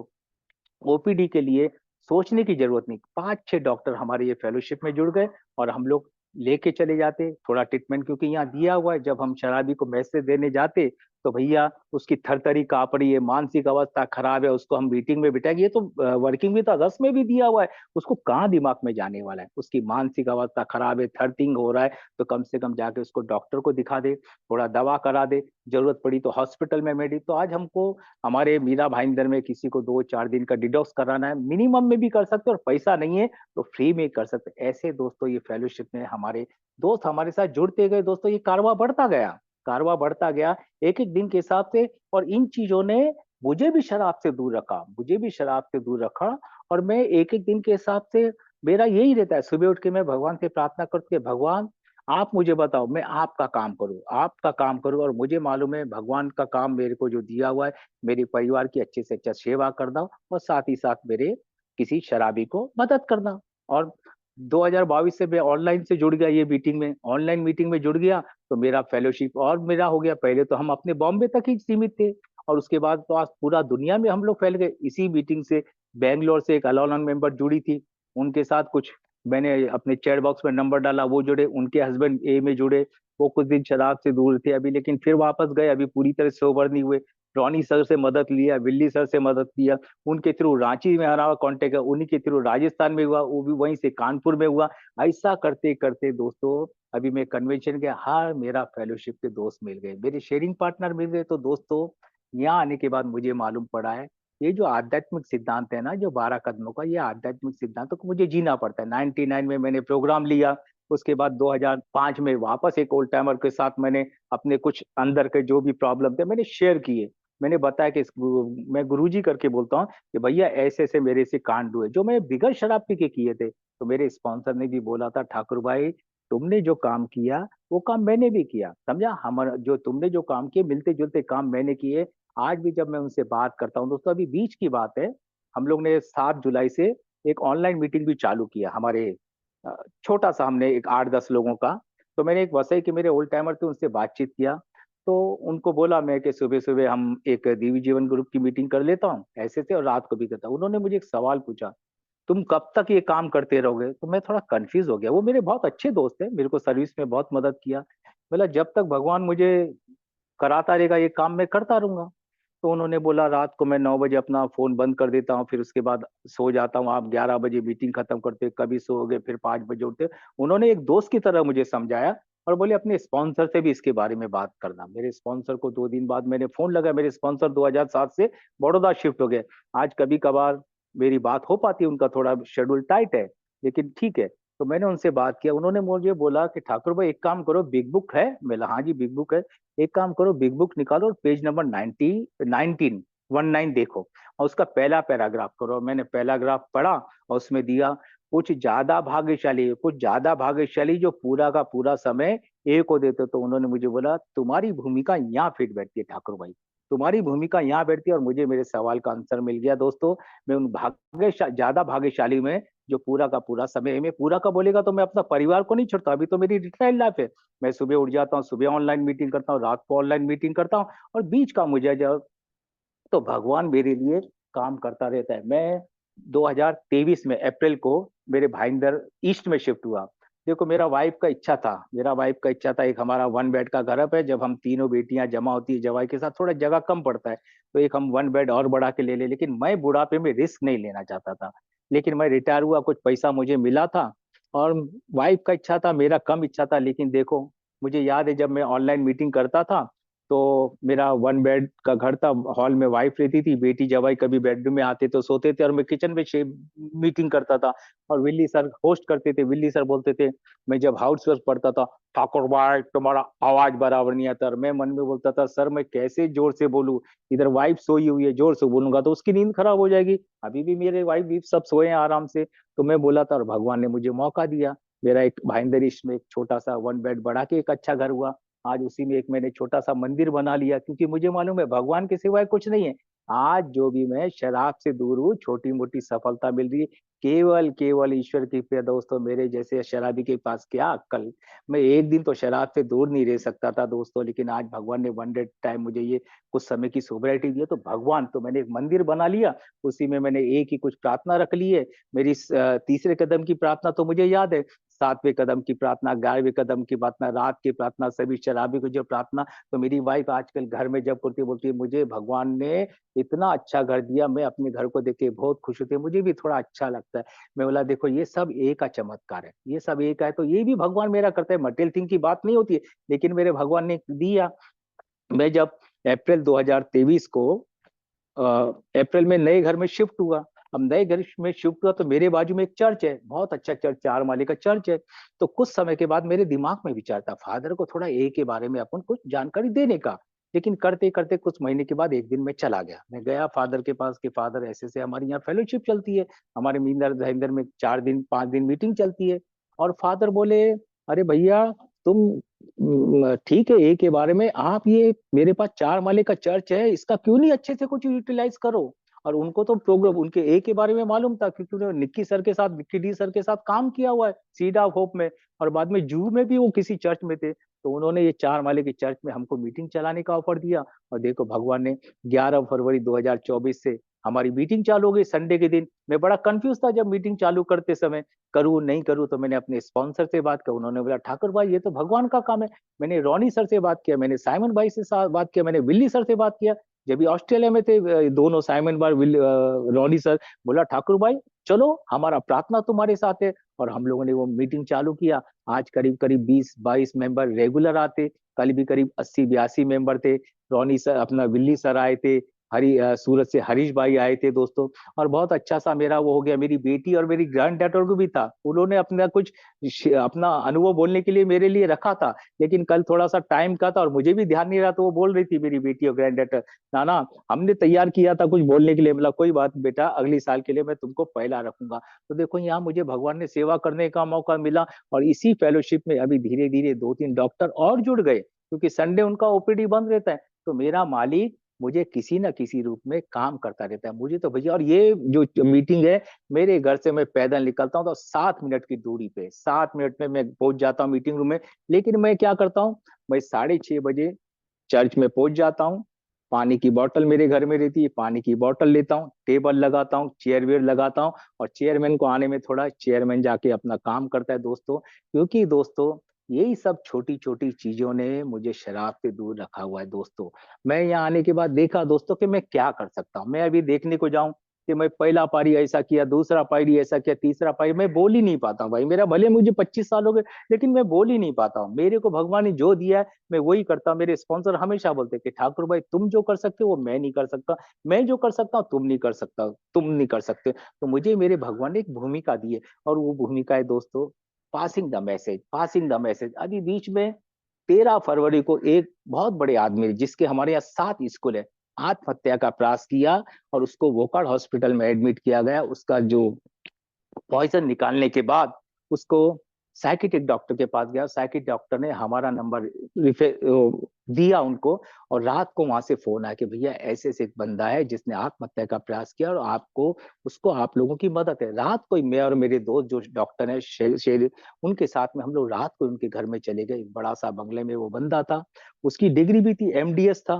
ओपीडी के लिए सोचने की जरूरत नहीं। 5-6 डॉक्टर हमारे ये फेलोशिप में जुड़ गए, और हम लोग लेके चले जाते थोड़ा ट्रीटमेंट, क्योंकि यहाँ दिया हुआ है जब हम शराबी को मैसेज देने जाते तो भैया उसकी थरथरी कांप रही है, मानसिक अवस्था खराब है, उसको हम मीटिंग में बिठाएंगे। ये तो वर्किंग में तो अगस्त में भी दिया हुआ है, उसको कहाँ दिमाग में जाने वाला है। उसकी मानसिक अवस्था खराब है, थर्टिंग हो रहा है, तो कम से कम जाके उसको डॉक्टर को दिखा दे, थोड़ा दवा करा दे, जरूरत पड़ी तो हॉस्पिटल में मेडी। तो आज हमको हमारे मीरा भाईंदर में किसी को 2-4 दिन का डिटॉक्स कराना है, मिनिमम में भी कर सकते और पैसा नहीं है तो फ्री में कर सकते। ऐसे दोस्तों ये फेलोशिप में हमारे दोस्त हमारे साथ जुड़ते गए दोस्तों, ये कारवा बढ़ता गया, कारवा बढ़ता गया एक एक दिन के हिसाब से। और इन चीजों ने मुझे भी शराब से दूर रखा, मुझे भी शराब से दूर रखा। और मैं एक एक दिन के हिसाब से, मेरा यही रहता है, सुबह उठ के मैं भगवान से प्रार्थना करती है, भगवान आप मुझे बताओ, मैं आपका काम करूं, आपका काम करूं। और मुझे मालूम है भगवान का काम मेरे को जो दिया हुआ है, मेरे परिवार की अच्छे से अच्छा सेवा करना, और साथ ही साथ मेरे किसी शराबी को मदद करना। और 2022 से मैं ऑनलाइन से जुड़ गया, ये मीटिंग में, ऑनलाइन मीटिंग में जुड़ गया, तो मेरा फेलोशिप और मेरा हो गया। पहले तो हम अपने बॉम्बे तक ही सीमित थे, और उसके बाद तो आज पूरा दुनिया में हम लोग फैल गए। इसी मीटिंग से बैंगलोर से एक अलोन मेंबर जुड़ी थी, उनके साथ कुछ मैंने अपने चैट बॉक्स में नंबर डाला, वो जुड़े, उनके हस्बैंड ए में जुड़े। वो कुछ दिन शराब से दूर थे अभी, लेकिन फिर वापस गए, अभी पूरी तरह सोबर नहीं हुए। रॉनी सर से मदद लिया, विल्ली सर से मदद लिया, उनके थ्रू रांची में हमारा कांटेक्ट है, उन्हीं के थ्रू राजस्थान में हुआ, वो भी वहीं से कानपुर में हुआ। ऐसा करते करते दोस्तों अभी मैं कन्वेंशन गया, हर मेरा फेलोशिप के दोस्त मिल गए, मेरे शेयरिंग पार्टनर मिल गए। तो दोस्तों यहाँ आने के बाद मुझे मालूम पड़ा है, ये जो आध्यात्मिक सिद्धांत है ना, जो 12 कदमों का, ये आध्यात्मिक सिद्धांतों को मुझे जीना पड़ता है। 99 में मैंने प्रोग्राम लिया, उसके बाद 2005 में वापस एक ओल्ड टाइमर के साथ मैंने अपने कुछ अंदर के जो भी प्रॉब्लम थे मैंने शेयर किए। मैंने बताया कि मैं गुरुजी करके बोलता हूँ कि भैया ऐसे ऐसे मेरे से कांड हुए जो मैं बिगड़ शराब पी के किए थे। तो मेरे स्पॉन्सर ने भी बोला था, ठाकुर भाई तुमने जो काम किया वो काम मैंने भी किया, समझा, हमारा जो तुमने जो काम किए मिलते जुलते काम मैंने किए। आज भी जब मैं उनसे बात करता हूँ दोस्तों, अभी बीच की बात है, हम लोग ने 7 जुलाई से एक ऑनलाइन मीटिंग भी चालू किया हमारे, अ, छोटा सा हमने एक 8-10 लोगों का। तो मैंने एक वसई के मेरे ओल्ड टाइमर थे उनसे बातचीत किया। तो उनको बोला मैं कि सुबह सुबह हम एक दिव्य जीवन ग्रुप की मीटिंग कर लेता हूँ ऐसे थे, और रात को भी करता हूँ। उन्होंने मुझे एक सवाल पूछा, तुम कब तक ये काम करते रहोगे? तो मैं थोड़ा कंफ्यूज हो गया। वो मेरे बहुत अच्छे दोस्त हैं, मेरे को सर्विस में बहुत मदद किया। बोला जब तक भगवान मुझे कराता रहेगा ये काम मैं करता रहूंगा। तो उन्होंने बोला रात को मैं 9 बजे अपना फोन बंद कर देता हूँ, फिर उसके बाद सो जाता हूँ, आप 11 बजे मीटिंग खत्म करते, कभी सोओगे फिर 5 बजे उठते। उन्होंने एक दोस्त की तरह मुझे समझाया और बोले अपने स्पॉन्सर से भी इसके बारे में बात करना। मेरे स्पॉन्सर को 2 दिन बाद मैंने फोन लगा, मेरे स्पॉन्सर 2007 से बड़ौदा शिफ्ट हो गए। आज कभी कभार मेरी बात हो पाती है, उनका थोड़ा शेड्यूल टाइट है, लेकिन ठीक है। तो मैंने उनसे बात किया, उन्होंने मुझे बोला कि ठाकुर भाई एक काम करो, बिग बुक है? मैं बोला हाँ जी बिग बुक है। एक काम करो बिग बुक निकालो और पेज नंबर 19 देखो और उसका पहला पैराग्राफ करो। मैंने पैराग्राफ पढ़ा और उसमें दिया, कुछ ज्यादा भाग्यशाली जो पूरा का पूरा समय ए को देते। तो उन्होंने मुझे बोला तुम्हारी भूमिका यहाँ फिट बैठती है ठाकुर भाई, तुम्हारी भूमिका यहाँ बैठती है। और मुझे मेरे सवाल का आंसर मिल गया दोस्तों। मैं उन ज्यादा भाग्यशाली में जो पूरा का पूरा समय में, पूरा का बोलेगा तो मैं अपना परिवार को नहीं छोड़ता, अभी तो मेरी रिटायर्ड लाइफ है। मैं सुबह उठ जाता हूँ, सुबह ऑनलाइन मीटिंग करता हूँ, रात को ऑनलाइन मीटिंग करता हूँ, और बीच का मुझे जब, तो भगवान मेरे लिए काम करता रहता है। मैं 2023 में अप्रैल को मेरे भाईंदर ईस्ट में शिफ्ट हुआ। देखो मेरा वाइफ का इच्छा था एक हमारा 1 बेड का घर है, जब हम तीनों बेटियां जमा होती है जवाई के साथ थोड़ा जगह कम पड़ता है, तो एक हम 1 बेड और बढ़ा के ले ले। लेकिन मैं बुढ़ापे में रिस्क नहीं लेना चाहता था। लेकिन मैं रिटायर हुआ, कुछ पैसा मुझे मिला था, और वाइफ का इच्छा था, मेरा कम इच्छा था। लेकिन देखो मुझे याद है जब मैं ऑनलाइन मीटिंग करता था, तो मेरा 1 बेड का घर था, हॉल में वाइफ रहती थी, बेटी जवाई कभी बेडरूम में आते तो सोते थे, और मैं किचन में मीटिंग करता था। और विल्ली सर होस्ट करते थे। विल्ली सर बोलते थे, मैं जब हाउस वर्क पढ़ता था, ठाकुर भाई तुम्हारा आवाज बराबर नहीं आता। और मैं मन में बोलता था सर मैं कैसे जोर से बोलूं, इधर वाइफ सोई हुई है, जोर से बोलूंगा तो उसकी नींद खराब हो जाएगी। अभी भी मेरे वाइफ भी सब सोए हैं आराम से। तो मैं बोला था और भगवान ने मुझे मौका दिया। मेरा एक भाईंदरिश में एक छोटा सा 1 बेड बढ़ा के एक अच्छा घर हुआ। आज उसी में एक मैंने छोटा सा मंदिर बना लिया, क्योंकि मुझे मालूम है भगवान के सिवाय कुछ नहीं है। आज जो भी मैं शराब से दूर हूँ, छोटी मोटी सफलता मिल रही है, केवल केवल ईश्वर की कृपा। दोस्तों मेरे जैसे शराबी के पास क्या अक्ल। मैं एक दिन तो शराब से दूर नहीं रह सकता था दोस्तों, लेकिन आज भगवान ने 1 डे टाइम मुझे ये कुछ समय की सोबरिटी दी है, तो भगवान, तो मैंने एक मंदिर बना लिया। उसी में मैंने एक ही कुछ प्रार्थना रख ली है। मेरी तीसरे कदम की प्रार्थना तो मुझे याद है, 7वें कदम की प्रार्थना, 11वें कदम की प्रार्थना, रात की प्रार्थना, सभी शराबी को जो प्रार्थना। तो मेरी वाइफ आजकल घर में जब करती है, बोलती है मुझे भगवान ने इतना अच्छा घर दिया, मैं अपने घर को देख के बहुत खुश होती है, मुझे भी थोड़ा अच्छा लगता है। मैं बोला देखो ये सब एक का चमत्कार है, ये सब एक है, तो ये भी भगवान मेरा करता है, मटेरियल थिंग की बात नहीं होती है, लेकिन मेरे भगवान ने दिया। मैं जब अप्रैल 2023 को अप्रैल में नए घर में शिफ्ट हुआ। अब नए घर में शिफ्ट हुआ तो मेरे बाजू में एक चर्च है, बहुत अच्छा चर्च, 4 माले का चर्च है। तो कुछ समय के बाद मेरे दिमाग में विचार था फादर को थोड़ा ए के बारे में अपन कुछ जानकारी देने का। लेकिन करते करते कुछ महीने के बाद एक दिन मैं चला गया, मैं गया फादर के पास कि फादर ऐसे से हमारी यहाँ फेलोशिप चलती है, हमारे मींदर धैंदर में 4 दिन 5 दिन मीटिंग चलती है। और फादर बोले अरे भैया तुम ठीक है ए के बारे में, आप ये मेरे पास 4 माले का चर्च है, इसका क्यों नहीं अच्छे से कुछ यूटिलाइज करो। और उनको तो प्रोग्राम उनके ए के बारे में मालूम था, क्योंकि उन्होंने निक्की डी सर के साथ काम किया हुआ है सीड ऑफ होप में, और बाद में जू में भी वो किसी चर्च में थे। तो उन्होंने ये 4 माले के चर्च में हमको मीटिंग चलाने का ऑफर दिया। और देखो भगवान ने 11 फरवरी 2024 से हमारी मीटिंग चालू हो गई संडे के दिन। मैं बड़ा कंफ्यूज था जब मीटिंग चालू करते समय, करूँ नहीं करूँ। तो मैंने अपने स्पॉन्सर से बात की, उन्होंने बोला ठाकुर भाई ये तो भगवान का काम है। मैंने रॉनी सर से बात किया, मैंने साइमन भाई से बात किया, मैंने विल्ली सर से बात किया। जब भी ऑस्ट्रेलिया में थे दोनों, साइमन भाई रॉनी सर, बोला ठाकुर भाई चलो हमारा प्रार्थना तुम्हारे साथ है। और हम लोगों ने वो मीटिंग चालू किया। आज करीब करीब 20-22 मेंबर रेगुलर आते, कल भी करीब 80-82 मेंबर थे। रॉनी सर अपना विल्ली सर आए थे, सूरत से हरीश भाई आए थे दोस्तों, और बहुत अच्छा सा मेरा वो हो गया। मेरी बेटी और मेरी ग्रैंड डॉटर को भी था, उन्होंने अपना कुछ अपना अनुभव बोलने के लिए मेरे लिए रखा था, लेकिन कल थोड़ा सा टाइम का था और मुझे भी ध्यान नहीं रहा, तो वो बोल रही थी मेरी बेटी और ग्रैंड डॉटर, नाना हमने तैयार किया था कुछ बोलने के लिए, बोला कोई बात बेटा, अगली साल के लिए मैं तुमको पहला रखूंगा। तो देखो यहाँ मुझे भगवान ने सेवा करने का मौका मिला, और इसी फेलोशिप में अभी धीरे धीरे 2-3 डॉक्टर और जुड़ गए, क्योंकि संडे उनका ओपीडी बंद रहता है। तो मेरा मालिक मुझे किसी ना किसी रूप में काम करता रहता है मुझे तो भैया। और ये जो मीटिंग है, मेरे घर से मैं पैदल निकलता हूँ तो 7 मिनट की दूरी पे, 7 मिनट में मैं पहुंच जाता हूँ मीटिंग रूम में। लेकिन मैं क्या करता हूँ, मैं 6:30 बजे चर्च में पहुंच जाता हूँ, पानी की बोतल मेरे घर में रहती है, पानी की बोतल लेता हूँ, टेबल लगाता हूँ, चेयर वेयर लगाता हूँ, और चेयरमैन को आने में थोड़ा, चेयरमैन जाके अपना काम करता है दोस्तों। क्योंकि दोस्तों यही सब छोटी छोटी चीजों ने मुझे शराब से दूर रखा हुआ है दोस्तों। मैं यहाँ आने के बाद देखा दोस्तों कि मैं क्या कर सकता हूँ। मैं अभी देखने को जाऊं कि मैं पहला पारी ऐसा किया, दूसरा पारी ऐसा किया, तीसरा पारी, मैं बोल ही नहीं पाता हूँ भाई। मेरा भले मुझे 25 साल हो गए, लेकिन मैं बोल ही नहीं पाता हूँ। मेरे को भगवान ने जो दिया है मैं वही करता हूँ। मेरे स्पॉन्सर हमेशा बोलते कि ठाकुर भाई तुम जो कर सकते हो वो मैं नहीं कर सकता, मैं जो कर सकता हूँ तुम नहीं कर सकता, तुम नहीं कर सकते। तो मुझे मेरे भगवान ने एक भूमिका दी है, और वो भूमिका है दोस्तों passing the message, passing the message. अभी बीच में 13 फरवरी को एक बहुत बड़े आदमी, जिसके हमारे यहाँ 7 स्कूल है, आत्महत्या का प्रयास किया, और उसको वोकाड हॉस्पिटल में एडमिट किया गया। उसका जो पॉइजन निकालने के बाद उसको साइकिट्रिक डॉक्टर के पास गया, साइकिट्रिक डॉक्टर ने हमारा नंबर दिया उनको, और रात को वहां से फोन आया कि भैया ऐसे ऐसे एक बंदा है जिसने आत्महत्या का प्रयास किया, और आपको उसको आप लोगों की मदद है। रात को मैं और मेरे दोस्त जो डॉक्टर है शेर, उनके साथ में हम लोग रात को उनके घर में चले गए। बड़ा सा बंगले में वो बंदा था, उसकी डिग्री भी थी, एमडीएस था,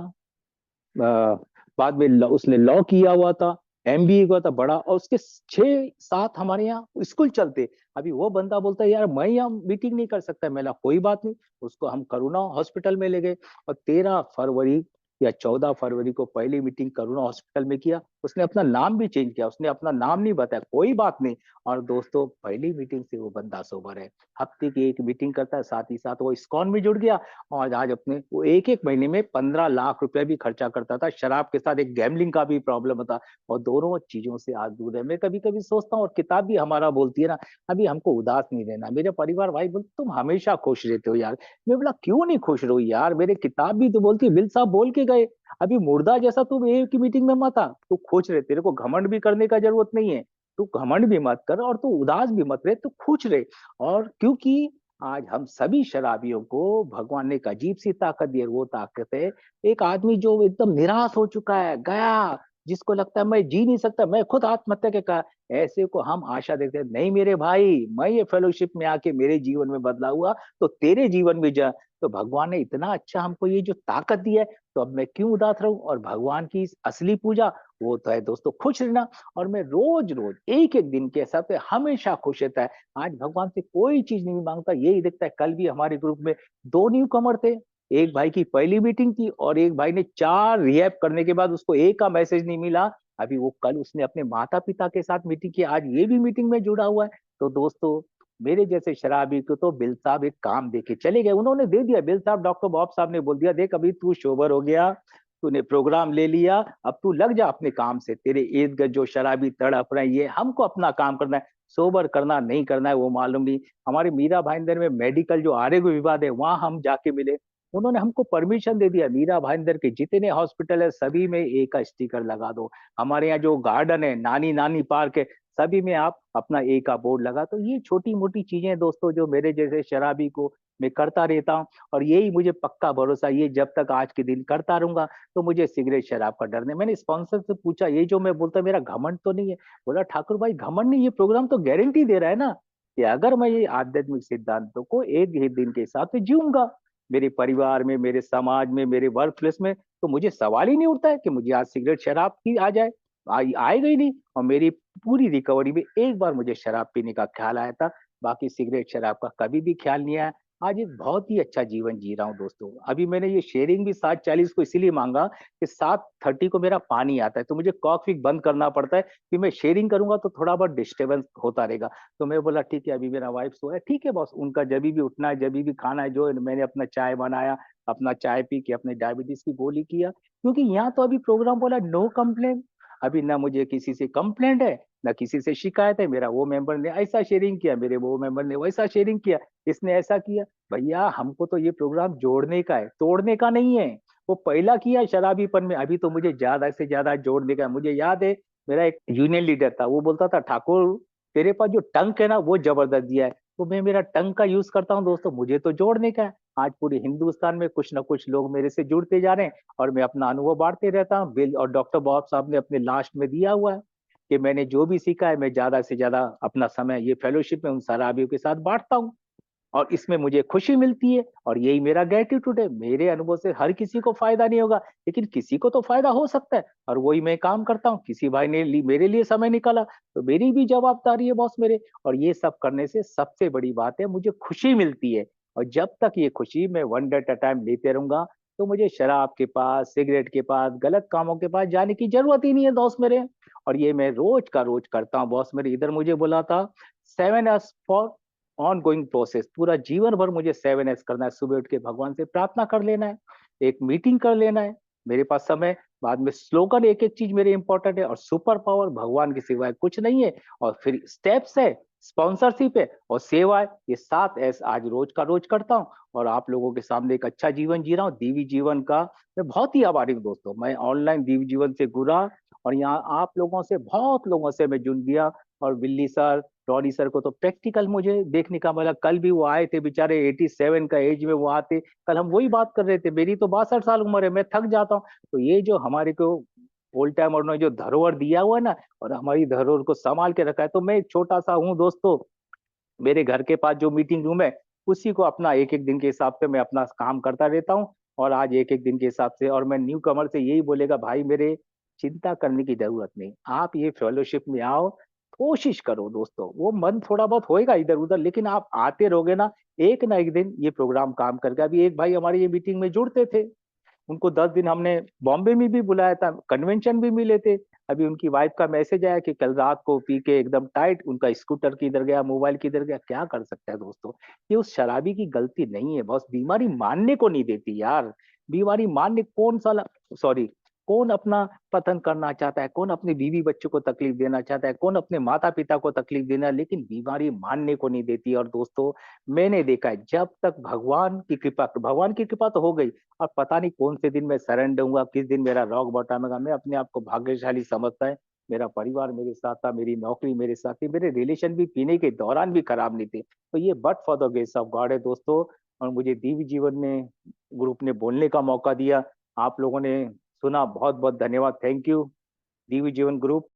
बाद में उसने लॉ किया हुआ था, एमबीए हुआ था बड़ा, और उसके 6-7 हमारे यहाँ स्कूल चलते। अभी वो बंदा बोलता है यार मैं यहाँ मीटिंग नहीं कर सकता, मैं कोई बात नहीं। उसको हम करुणा हॉस्पिटल में ले गए, और 13 फरवरी या 14 फरवरी को पहली मीटिंग करुणा हॉस्पिटल में किया। उसने अपना नाम भी चेंज किया, उसने अपना नाम नहीं बताया, कोई बात नहीं। और दोस्तों पहली मीटिंग से वो बंदा सोबर है, हफ्ते की एक मीटिंग करता है, साथ ही साथ वो इस्कॉन में जुड़ गया। और आज अपने वो एक एक महीने में 15 लाख रुपए भी खर्चा करता था, शराब के साथ एक गैमलिंग का भी प्रॉब्लम था, और दोनों चीजों से आज दूर है। मैं कभी कभी सोचता हूँ, और किताब भी हमारा बोलती है ना, अभी हमको उदास नहीं रहना। मेरे परिवार भाई बोलते तुम हमेशा खुश रहते हो यार। मैं बोला क्यों नहीं खुश रहो यार, मेरे किताब भी तो बोलती है, बिल साहब बोल के गए, अभी मुर्दा जैसा तुम एक की मीटिंग में मत आ, तू खुश रहे, तेरे को घमंड भी करने का जरूरत नहीं है, तू घमंड भी मत कर, और तू उदास भी मत रहे, तू खुश रहे। और क्योंकि आज हम सभी शराबियों को भगवान ने एक अजीब सी ताकत दी है। वो ताकत है एक आदमी जो एकदम निराश हो चुका है, गया, जिसको लगता है मैं जी नहीं सकता, मैं खुद आत्महत्या के का, ऐसे को हम आशा देखते हैं, नहीं मेरे भाई, मैं ये फेलोशिप में आके मेरे जीवन में बदला हुआ, तो तेरे जीवन में जा। तो भगवान ने इतना अच्छा हमको ये जो ताकत दी है, तो अब मैं क्यों उदास रहूं। और भगवान की असली पूजा वो तो है दोस्तों खुश रहना। और मैं रोज रोज एक एक दिन के साथ हमेशा खुश रहता है। आज भगवान से कोई चीज नहीं मांगता, यही दिखता है। कल भी हमारे ग्रुप में 2 न्यू कमर थे, एक भाई की पहली मीटिंग थी, और एक भाई ने 4 रिहैब करने के बाद उसको एक का मैसेज नहीं मिला। अभी वो कल उसने अपने माता पिता के साथ मीटिंग की, आज ये भी मीटिंग में जुड़ा हुआ है। तो दोस्तों मेरे जैसे शराबी को तो बिल साहब एक काम देके चले गए, उन्होंने दे दिया। बिल साहब, डॉक्टर बॉब साहब ने बोल दिया देख अभी तू सोबर हो गया, तूने प्रोग्राम ले लिया, अब तू लग जा अपने काम से, तेरे इर्द गिर्द जो शराबी तड़प रहे हैं, ये हमको अपना काम करना है, सोबर करना नहीं करना है वो मालूम नहीं। हमारे मीरा भाईंदर में मेडिकल जो आरोग्य विभाग है, वहां हम जाके मिले, उन्होंने हमको परमिशन दे दिया, मीरा भाईंदर के जितने हॉस्पिटल है सभी में एक का स्टिकर लगा दो। हमारे यहाँ जो गार्डन है, नानी नानी पार्क है, सभी में आप अपना एक का बोर्ड लगा। तो ये छोटी मोटी चीजें दोस्तों जो मेरे जैसे शराबी को मैं करता रहता हूँ, और यही मुझे पक्का भरोसा, ये जब तक आज के दिन करता रहूंगा तो मुझे सिगरेट शराब का डर नहीं। मैंने स्पॉन्सर से पूछा ये जो मैं बोलता मेरा घमंड तो नहीं है, बोला ठाकुर भाई घमंड नहीं, ये प्रोग्राम तो गारंटी दे रहा है ना कि अगर मैं ये आध्यात्मिक सिद्धांतों को एक ही दिन के हिसाब से जीऊंगा, मेरे परिवार में, मेरे समाज में, मेरे वर्क प्लेस में, तो मुझे सवाल ही नहीं उठता है कि मुझे आज सिगरेट शराब की आ जाए, आएगा ही नहीं। और मेरी पूरी रिकवरी में एक बार मुझे शराब पीने का ख्याल आया था, बाकी सिगरेट शराब का कभी भी ख्याल नहीं आया। आज एक बहुत ही अच्छा जीवन जी रहा हूँ दोस्तों। अभी मैंने ये शेयरिंग भी 7:40 को इसीलिए माँगा कि 7:30 को मेरा पानी आता है, तो मुझे कॉक-फिक बंद करना पड़ता है कि मैं शेयरिंग करूँगा तो थोड़ा बहुत डिस्टर्बेंस होता रहेगा। तो मैं बोला ठीक है, अभी मेरा वाइफ सोया है, ठीक है बॉस, उनका जभी भी उठना है, जभी भी खाना है, जो मैंने अपना चाय बनाया, अपना चाय पी के अपने डायबिटीज़ की गोली किया। क्योंकि यहाँ तो अभी प्रोग्राम बोला नो कंप्लेंट, अभी ना मुझे किसी से कंप्लेंट है, ना किसी से शिकायत है। मेरा वो मेंबर ने ऐसा शेयरिंग किया, मेरे वो मेंबर ने वैसा शेयरिंग किया, इसने ऐसा किया। भैया हमको तो ये प्रोग्राम जोड़ने का है, तोड़ने का नहीं है। वो पहला किया शराबीपन में, अभी तो मुझे ज़्यादा से ज़्यादा जोड़ने का है। मुझे याद है मेरा एक यूनियन लीडर था, वो बोलता था ठाकुर तेरे पास जो टंक है ना वो ज़बरदस्त दिया है। तो मैं मेरा टंक का यूज़ करता हूँ दोस्तों, मुझे तो जोड़ने का है। आज पूरे हिंदुस्तान में कुछ ना कुछ लोग मेरे से जुड़ते जा रहे हैं और मैं अपना अनुभव बाँटते रहता हूँ। बिल और डॉक्टर बॉब साहब ने अपने लास्ट में दिया हुआ है कि मैंने जो भी सीखा है मैं ज़्यादा से ज़्यादा अपना समय ये फेलोशिप में उन शराबियों के साथ बाँटता हूँ। और इसमें मुझे खुशी मिलती है और यही मेरा ग्रैटिट्यूड है। मेरे अनुभव से हर किसी को फ़ायदा नहीं होगा, लेकिन किसी को तो फ़ायदा हो सकता है और वही मैं काम करता हूँ। किसी भाई ने मेरे लिए समय निकाला, तो मेरी भी जवाबदारी है बॉस मेरे। और ये सब करने से सबसे बड़ी बात है मुझे खुशी मिलती है और जब तक ये खुशी मैं one day at a time लेते रहूँगा, तो मुझे शराब के पास, सिगरेट के पास, गलत कामों के पास जाने की ज़रूरत ही नहीं है दोस्त मेरे। और ये मैं रोज़ का रोज़ करता हूँ बॉस मेरे। इधर मुझे बोला था 7 एस फॉर ऑनगोइंग प्रोसेस, पूरा जीवन भर मुझे 7 एस करना है। सुबह उठ के भगवान से प्रार्थना कर लेना है, एक मीटिंग कर लेना है, मेरे पास समय, बाद में स्लोगन एक-एक चीज़ मेरे इम्पोर्टेंट है और सुपर पावर भगवान के सिवाय कुछ नहीं है। और फिर स्टेप्स है, स्पॉन्सरशिप है और सेवा है। ये 7 एस आज रोज़ का रोज़ करता हूँ और आप लोगों के सामने एक अच्छा जीवन जी रहा हूँ, दिव्य जीवन का मैं बहुत ही आभारी हूँ दोस्तों। मैं ऑनलाइन दिव्य जीवन से जुड़ा और यहाँ आप लोगों से, बहुत लोगों से मैं जुड़ गया और बिल्ली सर, टॉनी सर को तो प्रैक्टिकल मुझे देखने का मिला। कल भी वो आए थे बेचारे, 87 का एज में वो आते। कल हम वही बात कर रहे थे, मेरी तो 62 साल उम्र है, मैं थक जाता हूँ। तो ये जो हमारे को ओल्ड टाइमर ने जो धरोहर दिया हुआ है ना और हमारी धरोहर को संभाल के रखा है, तो मैं एक छोटा-सा हूँ दोस्तों। मेरे घर के पास जो मीटिंग रूम है, उसी को अपना एक-एक दिन के हिसाब से मैं अपना काम करता रहता हूँ और आज एक-एक दिन के हिसाब से। और मैं न्यू कमर से यही बोलेगा, भाई मेरे चिंता करने की ज़रूरत नहीं। आप ये फेलोशिप में आओ, कोशिश करो दोस्तों। वो मन थोड़ा बहुत होएगा इधर-उधर, लेकिन आप आते रहोगे ना, एक ना एक दिन ये प्रोग्राम काम करेगा। अभी एक भाई हमारी ये मीटिंग में जुड़ते थे, उनको 10 दिन हमने बॉम्बे में भी बुलाया था, कन्वेंशन भी मिले थे। अभी उनकी वाइफ का मैसेज आया कि कल रात को पी के एकदम टाइट, उनका स्कूटर किधर गया, मोबाइल किधर गया, क्या कर सकता है दोस्तों? ये उस शराबी की गलती नहीं है बॉस, बीमारी मानने को नहीं देती यार। बीमारी मानने कौन साला सॉरी कौन अपना पतन करना चाहता है, कौन अपने बीवी-बच्चों को तकलीफ देना चाहता है, कौन अपने माता-पिता को तकलीफ देना, लेकिन बीमारी मानने को नहीं देती। और दोस्तों मैंने देखा है जब तक भगवान की कृपा तो हो गई, और पता नहीं कौन से दिन मैं सरेंडर होऊँगा, किस दिन मेरा रॉक बॉटम आएगा। मैं अपने आप को भाग्यशाली समझता है। मेरा परिवार मेरे साथ था, मेरी नौकरी मेरे साथ थी, मेरे रिलेशन भी पीने के दौरान भी खराब नहीं थे। तो ये but for the grace of God है दोस्तों। और मुझे दिव्य जीवन में ग्रुप ने बोलने का मौका दिया। आप लोगों ने सुना, बहुत-बहुत धन्यवाद। थैंक यू दिव्य जीवन ग्रुप।